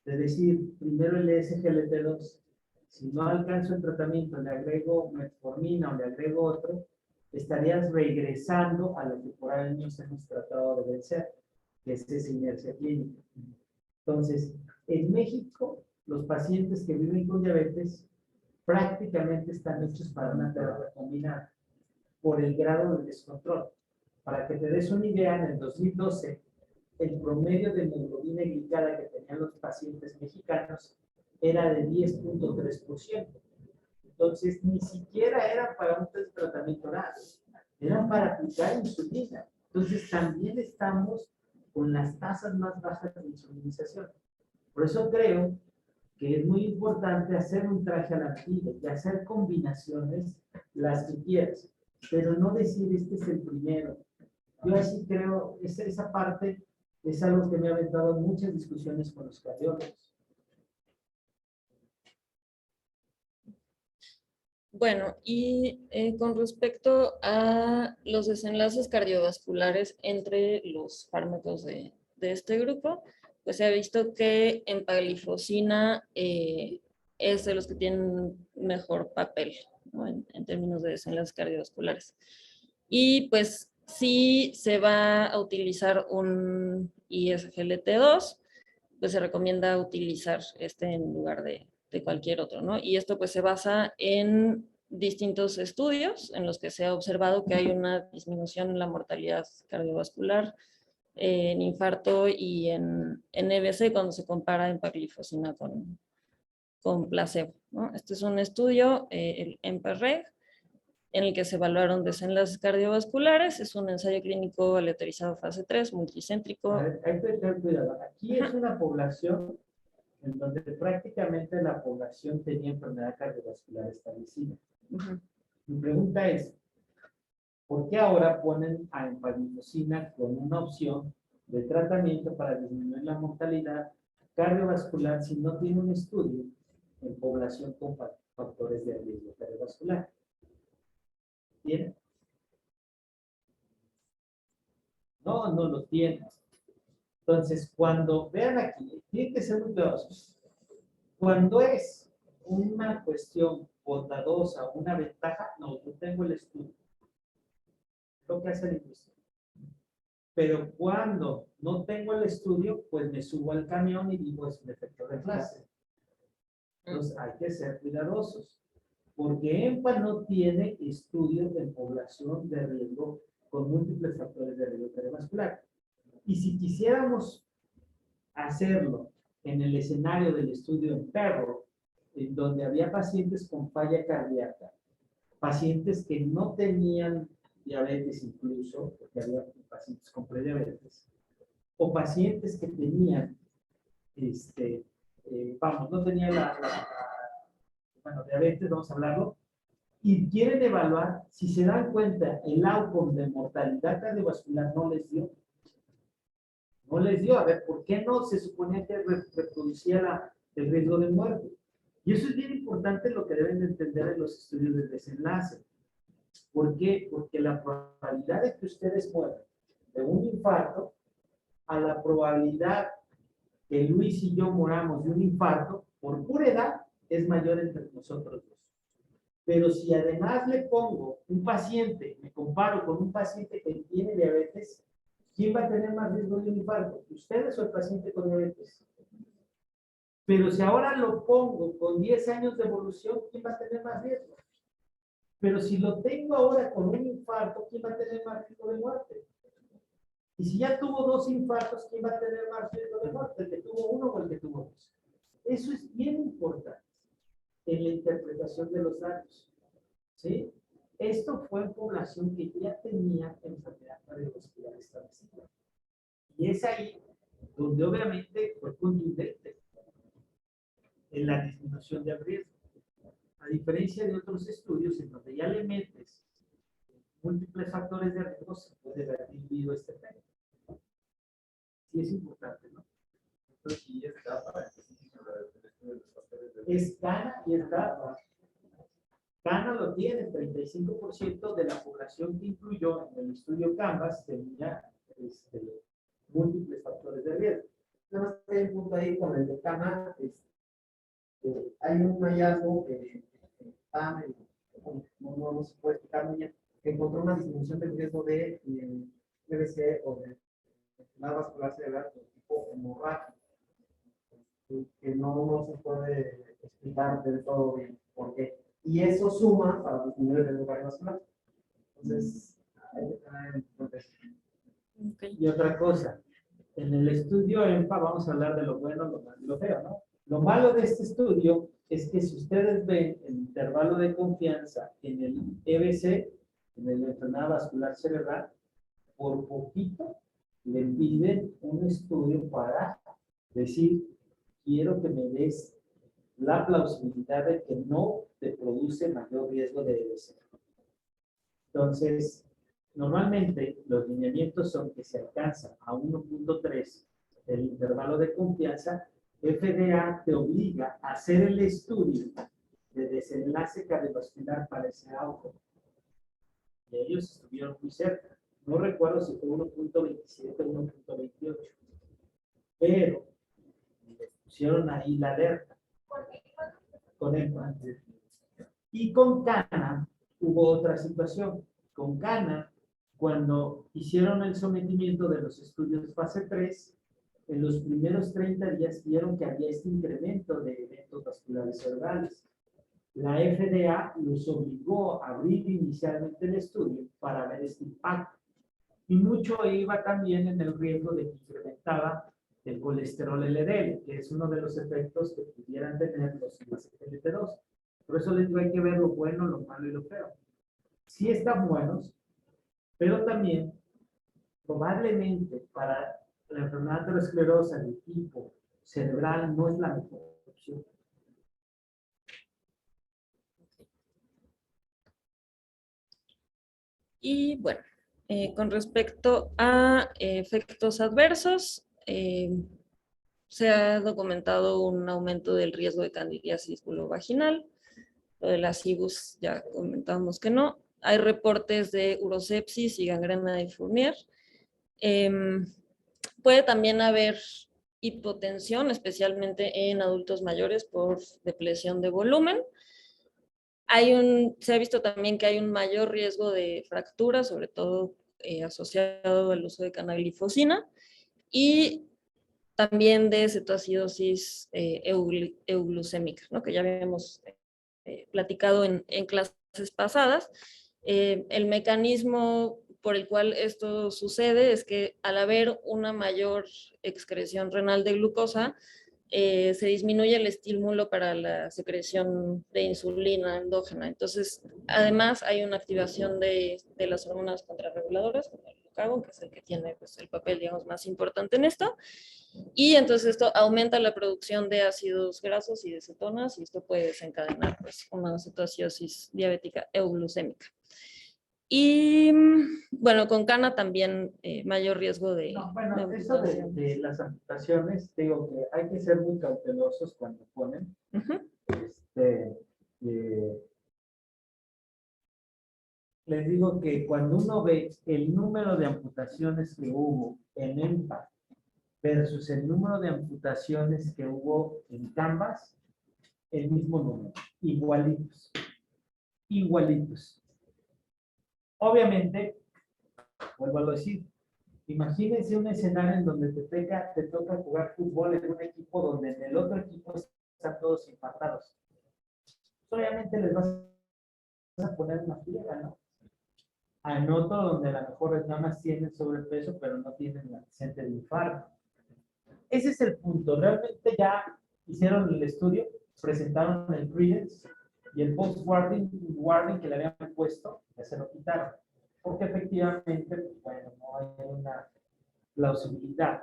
de decir, primero el SGLT2, si no alcanzo el tratamiento, le agrego metformina o le agrego otro, estarías regresando a lo que por años hemos tratado de vencer, que es esa inercia clínica. Entonces, en México, los pacientes que viven con diabetes prácticamente están hechos para una terapia combinada por el grado de descontrol. Para que te des una idea, en el 2012, el promedio de hemoglobina glicada que tenían los pacientes mexicanos era de 10.3%. Entonces, ni siquiera era para un tratamiento oral, era para aplicar insulina. Entonces, también estamos con las tasas más bajas de insulinización. Por eso creo que es muy importante hacer un traje a la medida y hacer combinaciones las que quieras, pero no decir este es el primero. Yo así creo, esa parte es algo que me ha aventado en muchas discusiones con los cardiólogos. Bueno, y con respecto a los desenlaces cardiovasculares entre los fármacos de este grupo, pues se ha visto que empagliflozina es de los que tienen mejor papel, ¿no? en términos de desenlaces cardiovasculares. Y pues si se va a utilizar un ISGLT2, pues se recomienda utilizar este en lugar de cualquier otro, ¿no? Y esto pues se basa en distintos estudios en los que se ha observado que hay una disminución en la mortalidad cardiovascular, en infarto y en EBC cuando se compara empagliflozina con placebo, ¿no? Este es un estudio, el EMPA-REG, en el que se evaluaron desenlaces cardiovasculares. Es un ensayo clínico aleatorizado fase 3, multicéntrico. Hay que tener cuidado. Aquí es una población en donde prácticamente la población tenía enfermedad cardiovascular establecida. Mi pregunta es, ¿por qué ahora ponen a empagliflozina con una opción de tratamiento para disminuir la mortalidad cardiovascular si no tiene un estudio en población con factores de riesgo cardiovascular? ¿Tiene? No, no lo tiene. Entonces, cuando vean aquí, tienen que ser muy cuidadosos. Cuando es una cuestión bondadosa, una ventaja, no, yo tengo el estudio. Lo que hace la industria. Pero cuando no tengo el estudio, pues me subo al camión y digo, es un efecto de clase. Entonces, hay que ser cuidadosos. Porque EMPA no tiene estudios de población de riesgo con múltiples factores de riesgo cardiovascular. Y si quisiéramos hacerlo en el escenario del estudio en perro, en donde había pacientes con falla cardíaca, pacientes que no tenían diabetes incluso, porque había pacientes con prediabetes, o pacientes que tenían, no tenían diabetes, vamos a hablarlo, y quieren evaluar, si se dan cuenta, el outcome de mortalidad cardiovascular no les dio. No les dio. A ver, ¿por qué no se suponía que reproducía el riesgo de muerte? Y eso es bien importante, lo que deben de entender en los estudios de desenlace. ¿Por qué? Porque la probabilidad de que ustedes mueran de un infarto a la probabilidad que Luis y yo moramos de un infarto por pura edad es mayor entre nosotros dos. Pero si además le pongo un paciente, me comparo con un paciente que tiene diabetes, ¿quién va a tener más riesgo de un infarto? ¿Ustedes o el paciente con diabetes? Pero si ahora lo pongo con 10 años de evolución, ¿quién va a tener más riesgo? Pero si lo tengo ahora con un infarto, ¿quién va a tener más riesgo de muerte? Y si ya tuvo 2 infartos, ¿quién va a tener más riesgo de muerte? ¿El que tuvo 1 o el que tuvo 2? Eso es bien importante en la interpretación de los datos. ¿Sí? Esto fue en población que ya tenía enfermedad cardiovascular establecida. Y es ahí donde obviamente fue contundente en la disminución del riesgo. A diferencia de otros estudios en donde ya le metes múltiples factores de riesgo, se puede ver diluido este efecto. Sí es importante, ¿no? Entonces, y está para el estudio de los factores de Es gana y es data. Gana lo tiene, 35% de la población que incluyó en el estudio Canvas tenía múltiples factores de riesgo. Nada más que hay un punto ahí con el de cama, hay un hallazgo que está, no se puede explicar muy bien, que encontró una disminución del riesgo de PVC o de enfermedad vascular cerebral de tipo hemorrágico, que no se puede explicar del todo bien por qué. Y eso suma para disminuir el riesgo cardiovascular. Entonces, hay que tener en cuenta eso. Okay. Y otra cosa, en el estudio EMPA vamos a hablar de lo bueno, lo malo y lo feo, ¿no? Lo malo de este estudio es que si ustedes ven el intervalo de confianza en el EBC, en la enfermedad vascular cerebral, por poquito le piden un estudio para decir, quiero que me des la plausibilidad de que no te produce mayor riesgo de EBC. Entonces, normalmente los lineamientos son que se alcanza a 1.3 el intervalo de confianza. FDA te obliga a hacer el estudio de desenlace cardiovascular para ese outcome. Y ellos estuvieron muy cerca. No recuerdo si fue 1.27 o 1.28. Pero le pusieron ahí la alerta. Con el y con Cana hubo otra situación. Con Cana, cuando hicieron el sometimiento de los estudios fase 3, en los primeros 30 días vieron que había este incremento de eventos vasculares cerebrales. La FDA los obligó a abrir inicialmente el estudio para ver este impacto. Y mucho iba también en el riesgo de que incrementaba el colesterol LDL, que es uno de los efectos que pudieran tener los SGLT2. Por eso les digo, hay que ver lo bueno, lo malo y lo feo. Sí están buenos, pero también probablemente para la enfermedad aterosclerosa de tipo cerebral no es la mejor opción. Y bueno, con respecto a efectos adversos, se ha documentado un aumento del riesgo de candidiasis vulvovaginal. Lo de las IBUS ya comentábamos que no. Hay reportes de urosepsis y gangrena de Fournier. Puede también haber hipotensión, especialmente en adultos mayores por depresión de volumen. Se ha visto también que hay un mayor riesgo de fractura, sobre todo asociado al uso de canaglifosina, y también de cetoacidosis euglucémica, ¿no? Que ya habíamos platicado en clases pasadas. El mecanismo por el cual esto sucede es que al haber una mayor excreción renal de glucosa, se disminuye el estímulo para la secreción de insulina endógena. Entonces, además hay una activación de las hormonas contrarreguladoras, como el glucagón, que es el que tiene pues, el papel, digamos, más importante en esto. Y entonces esto aumenta la producción de ácidos grasos y de cetonas, y esto puede desencadenar pues, una cetoacidosis diabética euglucémica. Y bueno, con cana también mayor riesgo de... No, bueno, de eso amputación. de las amputaciones, digo que hay que ser muy cautelosos cuando ponen. Les digo que cuando uno ve el número de amputaciones que hubo en EMPA versus el número de amputaciones que hubo en Canvas, el mismo número, igualitos, igualitos. Obviamente, vuelvo a decir, imagínense un escenario en donde te toca jugar fútbol en un equipo donde en el otro equipo están todos empatados. Obviamente les vas a poner una friega, ¿no? En otro donde a lo mejor nada más tienen sobrepeso, pero no tienen el antecedente de infarto. Ese es el punto. Realmente ya hicieron el estudio, presentaron el credence y el post-warning que le habían puesto, ya se lo quitaron. Porque efectivamente, bueno, no hay una plausibilidad,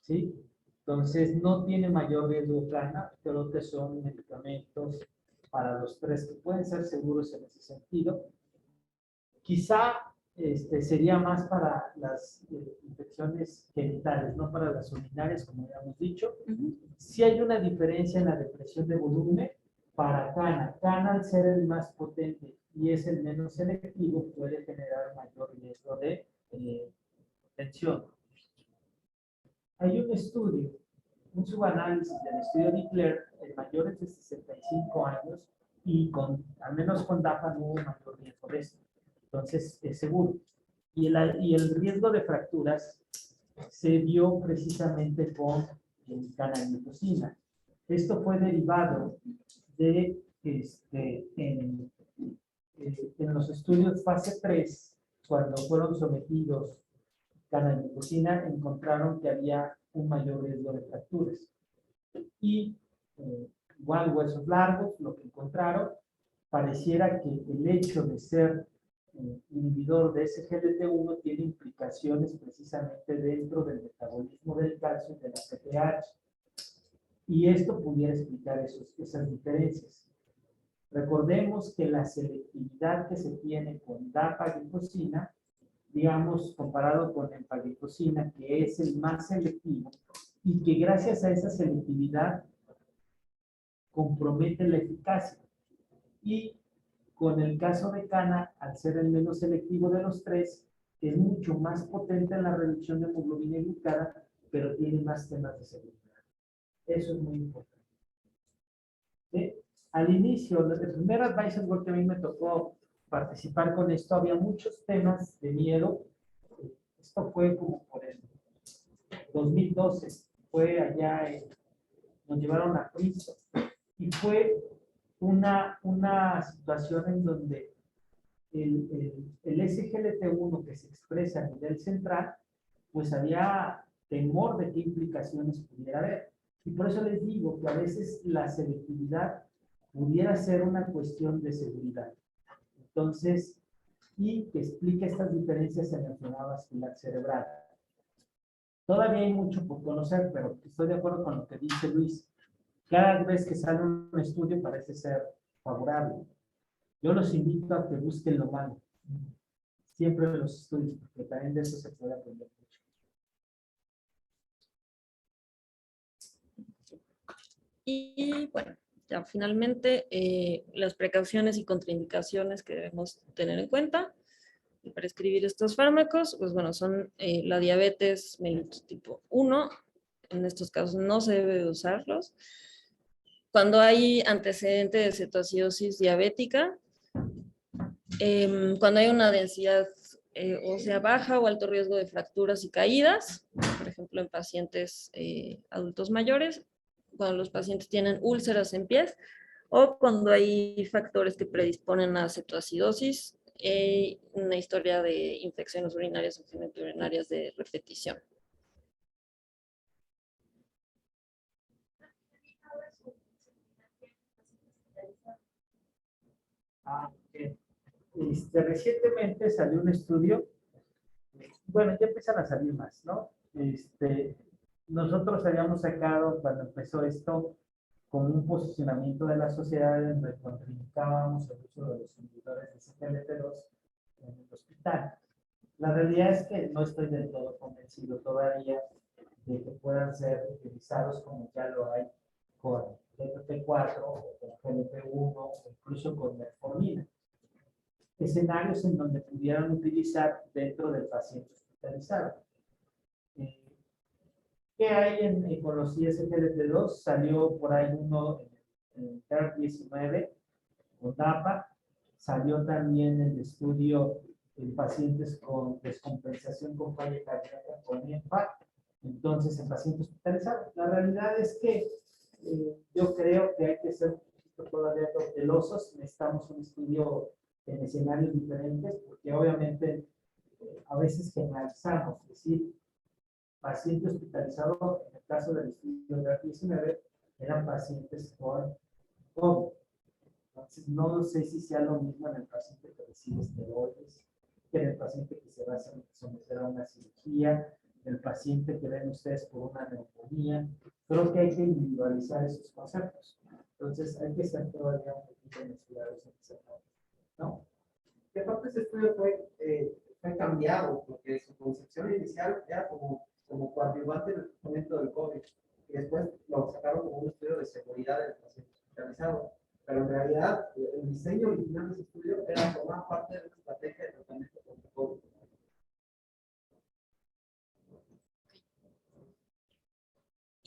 ¿sí? Entonces, no tiene mayor riesgo cana, pero que son medicamentos para los tres que pueden ser seguros en ese sentido. Quizá sería más para las infecciones genitales, no para las urinarias, como habíamos dicho. Sí hay una diferencia en la depresión de volumen para cana. Cana, al ser el más potente y es el menos selectivo, puede generar mayor riesgo de tensión. Hay un estudio, un subanálisis del estudio de Claire en mayores de 65 años y al menos con DAPA no hubo mayor riesgo de esto. Entonces, es seguro. Y el riesgo de fracturas se dio precisamente con canaglifosina. Esto fue derivado de, en los estudios fase 3, cuando fueron sometidos canaglifosina, encontraron que había un mayor riesgo de fracturas. Y igual huesos largos, lo que encontraron, pareciera que el hecho de ser inhibidor de SGLT1 tiene implicaciones precisamente dentro del metabolismo del calcio y de la PTH. Y esto pudiera explicar esas diferencias. Recordemos que la selectividad que se tiene con dapaglifosina, digamos, comparado con empaglifosina, que es el más selectivo, y que gracias a esa selectividad compromete la eficacia. Y con el caso de cana, al ser el menos selectivo de los tres, es mucho más potente en la reducción de hemoglobina glucada, pero tiene más temas de seguridad. Eso es muy importante. ¿Sí? Al inicio, el primer advisory board que a mí me tocó participar con esto, había muchos temas de miedo. Esto fue como por el 2012, fue allá, nos llevaron a Cristo, y fue una situación en donde el SGLT1 que se expresa a nivel central, pues había temor de qué implicaciones pudiera haber. Y por eso les digo que a veces la selectividad pudiera ser una cuestión de seguridad. Entonces, y que explica estas diferencias en la enfermedad vascular cerebral. Todavía hay mucho por conocer, pero estoy de acuerdo con lo que dice Luis. Cada vez que sale un estudio parece ser favorable. Yo los invito a que busquen lo malo. Siempre los estudios, porque también de eso se puede aprender mucho. Y bueno, ya finalmente las precauciones y contraindicaciones que debemos tener en cuenta para escribir estos fármacos, pues bueno, son la diabetes mellitus tipo 1. En estos casos no se debe de usarlos. Cuando hay antecedente de cetoacidosis diabética, cuando hay una densidad ósea baja o alto riesgo de fracturas y caídas, por ejemplo en pacientes adultos mayores, cuando los pacientes tienen úlceras en pies, o cuando hay factores que predisponen a cetoacidosis, una historia de infecciones urinarias o genitourinarias de repetición. Ok. Recientemente salió un estudio, bueno, ya empiezan a salir más, ¿no? Nosotros habíamos sacado, cuando empezó esto, con un posicionamiento de la sociedad en donde contraindicábamos el uso de los inhibidores de CGLT2 en el hospital. La realidad es que no estoy del todo convencido todavía de que puedan ser utilizados como ya lo hay con DPP4 o con GLP1 o incluso con metformina. Escenarios en donde pudieran utilizar dentro del paciente hospitalizado. ¿Qué hay con los ISGLT2? Salió por ahí uno en CARD-19 con DAPA, salió también el estudio en pacientes con descompensación con falla cardíaca con EMPA, entonces en pacientes hospitalizados. La realidad es que yo creo que hay que ser un poquito todavía cautelosos, necesitamos un estudio en escenarios diferentes, porque obviamente a veces generalizamos, es decir, paciente hospitalizado, en el caso del estudio de CARD-19, eran pacientes con COVID. Entonces, no sé si sea lo mismo en el paciente que recibe esteroides, que en el paciente que se va a someter a una cirugía, el paciente que ven ustedes por una neumonía. Creo que hay que individualizar esos conceptos. Entonces, hay que ser todavía un poquito investigadores en ese punto, ¿no? Que aparte ese estudio fue cambiado, porque su concepción inicial era como coadyuvante en el tratamiento del COVID, y después lo sacaron como un estudio de seguridad del paciente hospitalizado. Pero en realidad, el diseño original de ese estudio era formar parte de una estrategia de tratamiento contra COVID.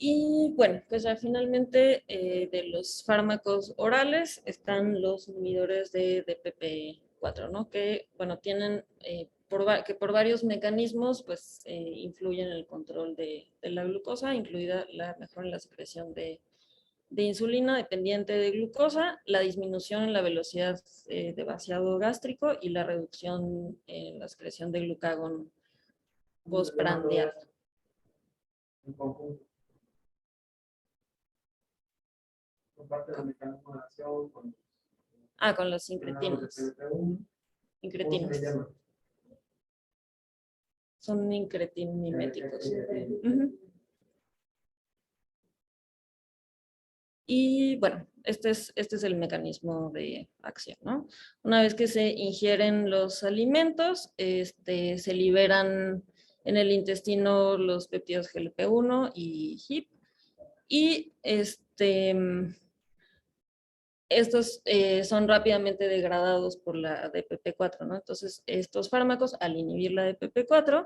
Y bueno, pues ya finalmente de los fármacos orales están los inhibidores de DPP4, ¿no? Que, bueno, tienen, que por varios mecanismos, pues, influyen en el control de la glucosa, incluida la mejora en la secreción de insulina dependiente de glucosa, la disminución en la velocidad de vaciado gástrico y la reducción en la secreción de glucagón postprandial. En conjunto. Por parte del mecanismo de acción, con Los incretinos. Incretinos. Son incretiniméticos. Y bueno, este es el mecanismo de acción, ¿no? Una vez que se ingieren los alimentos, se liberan en el intestino los péptidos GLP-1 y HIP. Y estos son rápidamente degradados por la DPP4, ¿no? Entonces, estos fármacos, al inhibir la DPP4,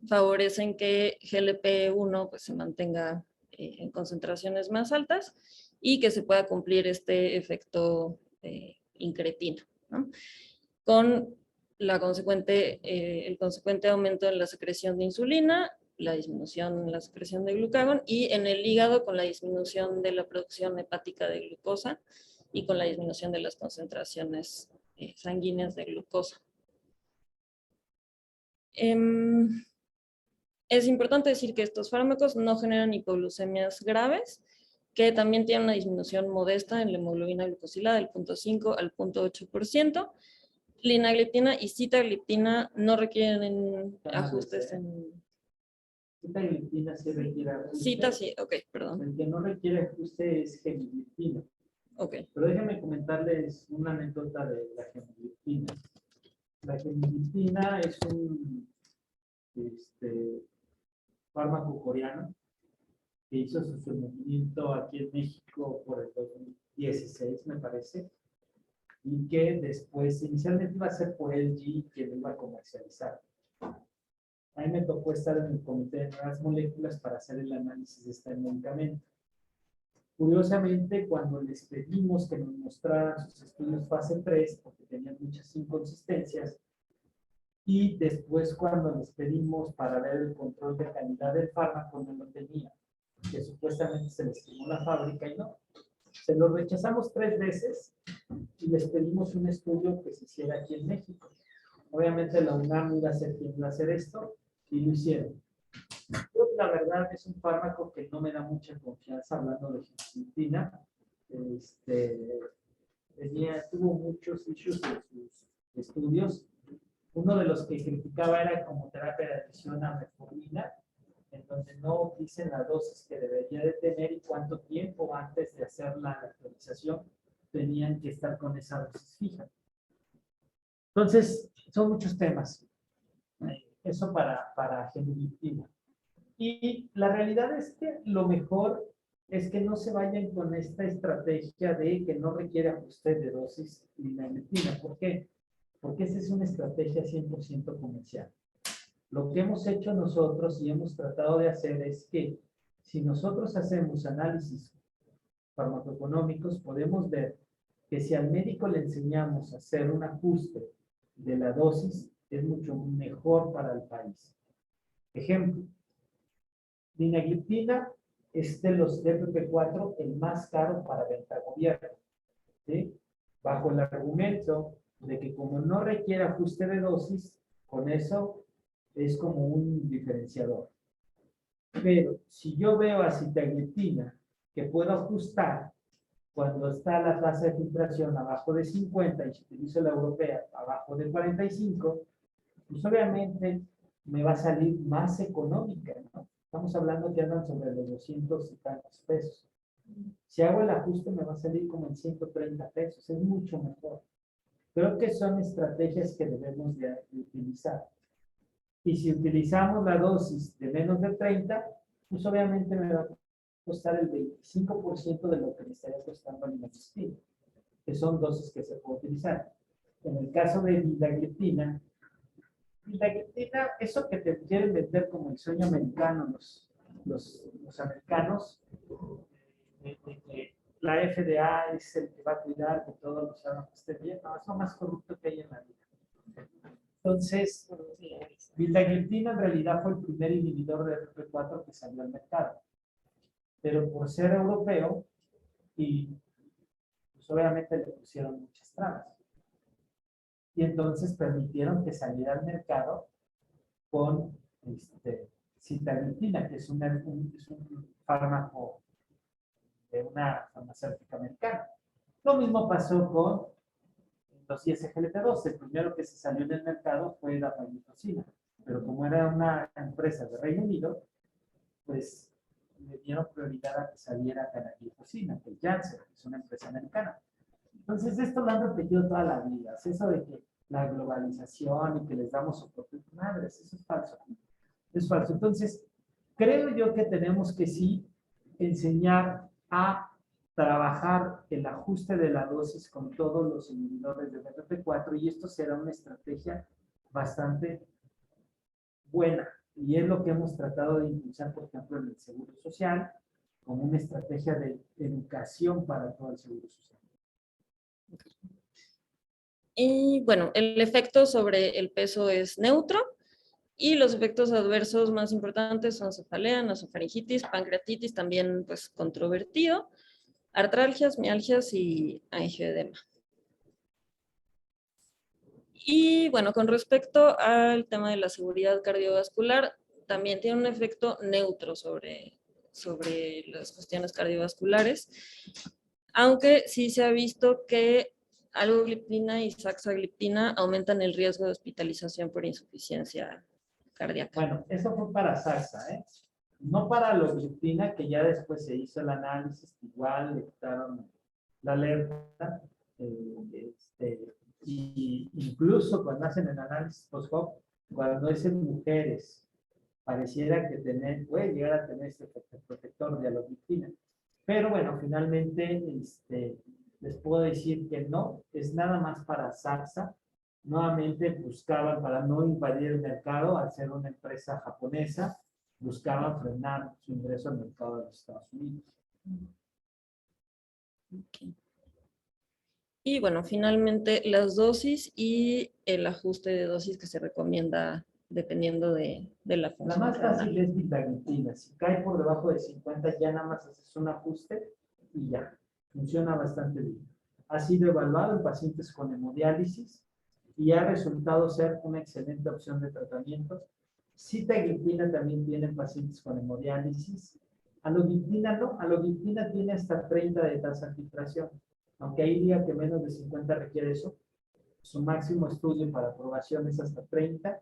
favorecen que GLP-1 pues, se mantenga en concentraciones más altas y que se pueda cumplir este efecto incretino, ¿no? Con el consecuente aumento en la secreción de insulina, la disminución en la secreción de glucagón y en el hígado con la disminución de la producción hepática de glucosa y con la disminución de las concentraciones sanguíneas de glucosa. Es importante decir que estos fármacos no generan hipoglucemias graves, que también tienen una disminución modesta en la hemoglobina glucosilada del 0.5 al 0.8%. Linagliptina y sitagliptina no requieren ajustes en... Sitagliptina sí requiere ajuste. Cita sí, ok, perdón. El que no requiere ajuste es gemigliptina. Ok. Pero déjenme comentarles una anécdota de la gemigliptina. La gemigliptina es un fármaco coreano que hizo su surgimiento aquí en México por el 2016, me parece, y que después inicialmente iba a ser por LG quien lo iba a comercializar. A mí me tocó estar en el comité de nuevas moléculas para hacer el análisis de este medicamento. Curiosamente, cuando les pedimos que nos mostraran sus estudios fase 3, porque tenían muchas inconsistencias, y después cuando les pedimos para ver el control de calidad del fármaco, no lo tenía, que supuestamente se les quemó la fábrica y no. Se lo rechazamos 3 veces y les pedimos un estudio que se hiciera aquí en México. Obviamente la UNAM iba a ser quien iba a hacer esto y lo hicieron. Yo, la verdad, es un fármaco que no me da mucha confianza hablando de genocitina. Tuvo muchos issues en sus estudios. Uno de los que criticaba era como terapia de adición a metformina, en donde no dicen la dosis que debería de tener y cuánto tiempo antes de hacer la actualización tenían que estar con esa dosis fija. Entonces, son muchos temas. Eso para genocitina. Y la realidad es que lo mejor es que no se vayan con esta estrategia de que no requiere ajuste de dosis linagliptina. ¿Por qué? Porque esa es una estrategia 100% comercial. Lo que hemos hecho nosotros y hemos tratado de hacer es que si nosotros hacemos análisis farmacoeconómicos, podemos ver que si al médico le enseñamos a hacer un ajuste de la dosis, es mucho mejor para el país. Ejemplo, linagliptina es de los DPP4 el más caro para venta gobierno, ¿sí? Bajo el argumento de que como no requiere ajuste de dosis, con eso es como un diferenciador. Pero si yo veo a sitagliptina que puedo ajustar cuando está la tasa de filtración abajo de 50 y si utilizo la europea abajo de 45, pues obviamente me va a salir más económica, ¿no? Estamos hablando que andan sobre los 200 y tantos pesos. Si hago el ajuste me va a salir como en 130 pesos, es mucho mejor. Creo que son estrategias que debemos de utilizar. Y si utilizamos la dosis de menos de 30, pues obviamente me va a costar el 25% de lo que me estaría costando el linagliptina, que son dosis que se puede utilizar. En el caso de linagliptina, eso que te quieren vender como el sueño americano, los americanos, la FDA es el que va a cuidar que todos los fármacos estén bien, no, es lo más corrupto que hay en la vida. Entonces, linagliptina en realidad fue el primer inhibidor de RP4 que salió al mercado. Pero por ser europeo, y pues obviamente le pusieron muchas trabas. Y entonces permitieron que saliera al mercado con sitagliptina, que es un fármaco de una farmacéutica americana. Lo mismo pasó con los ISGLT2. El primero que se salió en el mercado fue la dapagliflozina, pero como era una empresa de Reino Unido, pues le dieron prioridad a que saliera canagliflozina, que Janssen, que es una empresa americana. Entonces, esto lo han repetido toda la vida. Es eso de que la globalización y que les damos soporte. Madres, eso es falso. Es falso. Entonces, creo yo que tenemos que sí enseñar a trabajar el ajuste de la dosis con todos los inhibidores de BPP4 y esto será una estrategia bastante buena. Y es lo que hemos tratado de impulsar, por ejemplo, en el Seguro Social, como una estrategia de educación para todo el Seguro Social. Y bueno, el efecto sobre el peso es neutro y los efectos adversos más importantes son cefalea, nasofaringitis, pancreatitis, también pues controvertido, artralgias, mialgias y angioedema. Y bueno, con respecto al tema de la seguridad cardiovascular, también tiene un efecto neutro sobre las cuestiones cardiovasculares, aunque sí se ha visto que algogliptina y saxagliptina aumentan el riesgo de hospitalización por insuficiencia cardíaca. Bueno, eso fue para saxa, ¿eh? No para algogliptina, que ya después se hizo el análisis, igual le quitaron la alerta, y incluso cuando hacen el análisis post-hoc, cuando es en mujeres, pareciera que puede llegar a tener este efecto protector de algogliptina. Pero bueno, finalmente les puedo decir que no, es nada más para saxa. Nuevamente buscaban, para no invadir el mercado, al ser una empresa japonesa, buscaban frenar su ingreso al mercado de los Estados Unidos. Okay. Y bueno, finalmente las dosis y el ajuste de dosis que se recomienda dependiendo de la función. La más fácil es linagliptina. Si cae por debajo de 50, ya nada más haces un ajuste y ya. Funciona bastante bien. Ha sido evaluado en pacientes con hemodiálisis y ha resultado ser una excelente opción de tratamiento. Sitagliptina también tiene en pacientes con hemodiálisis. Alogliptina no, alogliptina tiene hasta 30 de tasa de filtración, aunque ahí diga que menos de 50 requiere eso. Su máximo estudio para aprobación es hasta 30,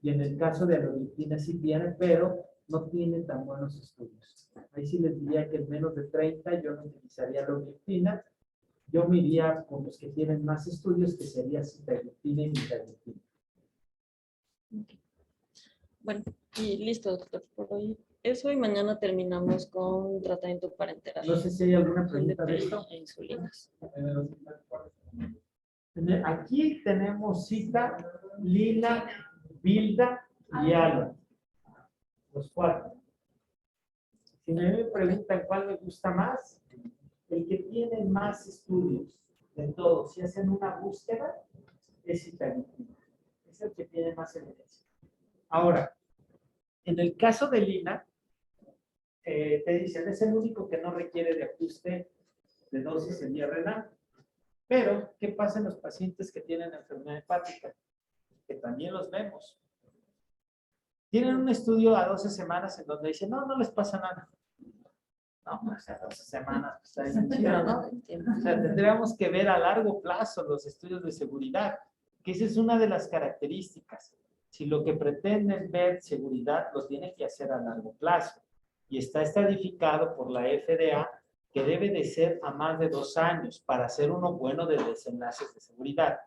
y en el caso de alogliptina sí tiene, pero no tiene tan buenos estudios. Ahí sí les diría que en menos de 30 yo no utilizaría alogliptina. Yo me iría con los que tienen más estudios, que sería sitagliptina y mitagliptina. Bueno, y listo, doctor, por hoy eso, y mañana terminamos con tratamiento parenteral. No sé si hay alguna pregunta de esto. E insulinas. Aquí tenemos Cita, Lina, Bilda y Alba. Los 4. Si me preguntan cuál me gusta más, el que tiene más estudios de todos, si hacen una búsqueda, es sitagliptina. Es el que tiene más evidencia. Ahora, en el caso de Lina, te dicen, es el único que no requiere de ajuste de dosis en vía renal. Pero, ¿qué pasa en los pacientes que tienen enfermedad hepática? Que también los vemos. Tienen un estudio a 12 semanas en donde dicen, no, no les pasa nada. No, pues a 12 semanas, pues está bien chido, ¿no? O sea, tendríamos que ver a largo plazo los estudios de seguridad, que esa es una de las características. Si lo que pretenden ver seguridad, lo tienen que hacer a largo plazo. Y está estadificado por la FDA que debe de ser a más de 2 años para hacer uno bueno de desenlaces de seguridad.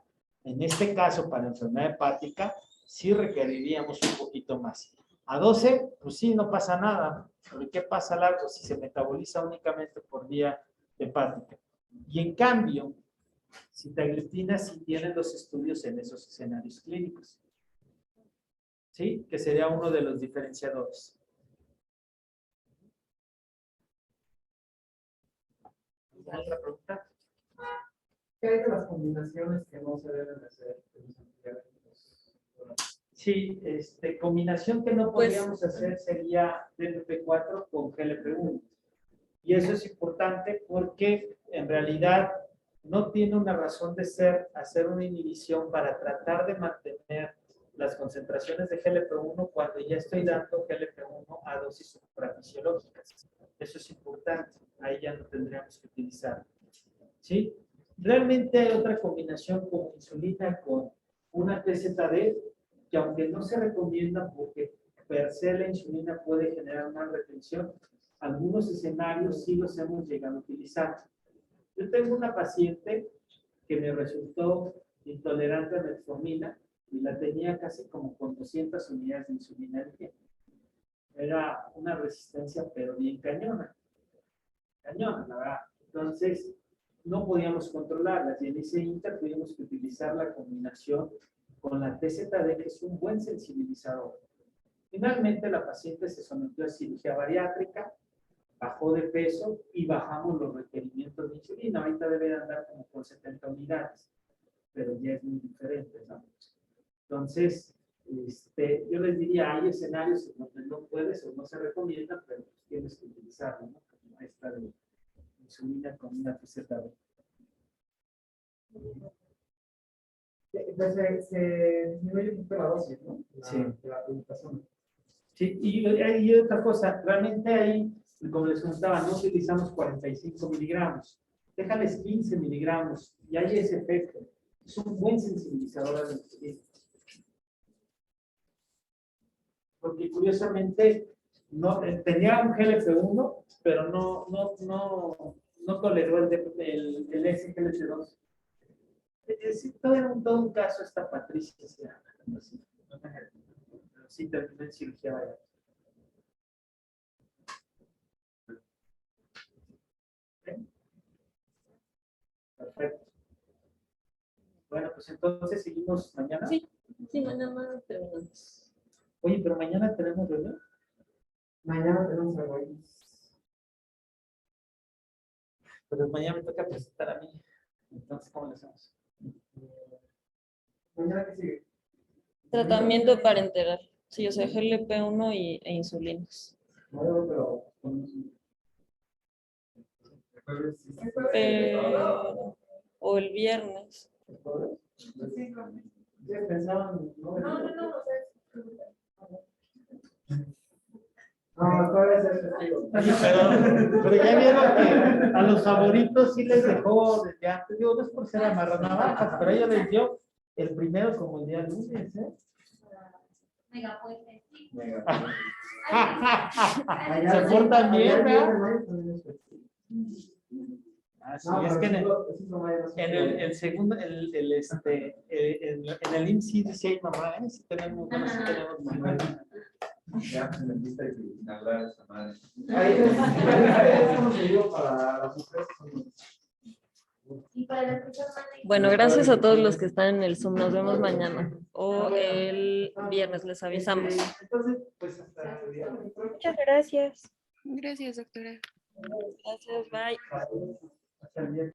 En este caso, para enfermedad hepática, sí requeriríamos un poquito más. A 12, pues sí, no pasa nada. ¿Pero qué pasa a largo si se metaboliza únicamente por vía hepática? Y en cambio, sitagliptina sí tiene los estudios en esos escenarios clínicos. ¿Sí? Que sería uno de los diferenciadores. ¿Otra pregunta? ¿Qué hay de las combinaciones que no se deben hacer? Sí, combinación que no Pues- podríamos hacer sería DPP4 con GLP1. Y eso es importante porque en realidad no tiene una razón de ser hacer una inhibición para tratar de mantener las concentraciones de GLP1 cuando ya estoy dando GLP1 a dosis suprafisiológicas. Eso es importante. Ahí ya no tendríamos que utilizar. ¿Sí? Realmente hay otra combinación con insulina con una TZD que aunque no se recomienda porque per se la insulina puede generar una retención, algunos escenarios sí los hemos llegado a utilizar. Yo tengo una paciente que me resultó intolerante a metformina y la tenía casi como con 200 unidades de insulina al día. Era una resistencia pero bien cañona. Cañona, la verdad. Entonces, no podíamos controlarlas y en ese inter tuvimos que utilizar la combinación con la TZD, que es un buen sensibilizador. Finalmente, la paciente se sometió a cirugía bariátrica, bajó de peso y bajamos los requerimientos de insulina. Ahorita debe de andar como por 70 unidades, pero ya es muy diferente, ¿no? Entonces, yo les diría, hay escenarios en donde no puedes o no se recomienda, pero pues tienes que utilizarlo, ¿no? Como esta de insulina con una TZD. Entonces se disminuye un poco la dosis, ¿no? Sí. La presentación. Sí, y otra cosa, realmente ahí, como les comentaba, no utilizamos 45 miligramos. Déjales 15 miligramos y hay ese efecto. Es un buen sensibilizador a la insulina. Porque curiosamente no, tenía un GLP-1, pero no toleró el SGLT2. Es decir, todo un caso esta Patricia se llama. Sí, terminó en cirugía bariátrica. Perfecto. Bueno, pues entonces seguimos mañana. Sí, sí, mañana terminamos. Oye, pero mañana tenemos reunión. Mañana tenemos algo ahí. Pero mañana me toca presentar a mí. Entonces, ¿cómo le hacemos? Mañana que sigue. Tratamiento parenteral. Sí, o sea, GLP1 e insulinas. No, pero Pero o el viernes. Pensaban, no, No, o sea, no, todavía es festivo. Pero ya vieron que a los favoritos sí les dejó desde antes. Digo, no es por ser amarranavajas, pero ella les dio el primero como el día lunes, ¿eh? mega muy festivo. Mega. Se portan bien, allá ¿verdad? en mayo también es festivo. Ah, sí, No, es pero que en el 5 de mayo no se puede. el segundo, en el IMSS sí hay mamá, ¿eh? Sí tenemos, bueno, sí tenemos mamá. Ya se me gusta que inaugurar esa madre. Ahí es como se digo para las mujeres. Y para las personas Bueno, gracias a todos los que están en el Zoom. Nos vemos mañana o el viernes, les avisamos. Entonces, pues hasta el día. Muchas gracias. Gracias, doctora. Gracias, bye. Hasta el día.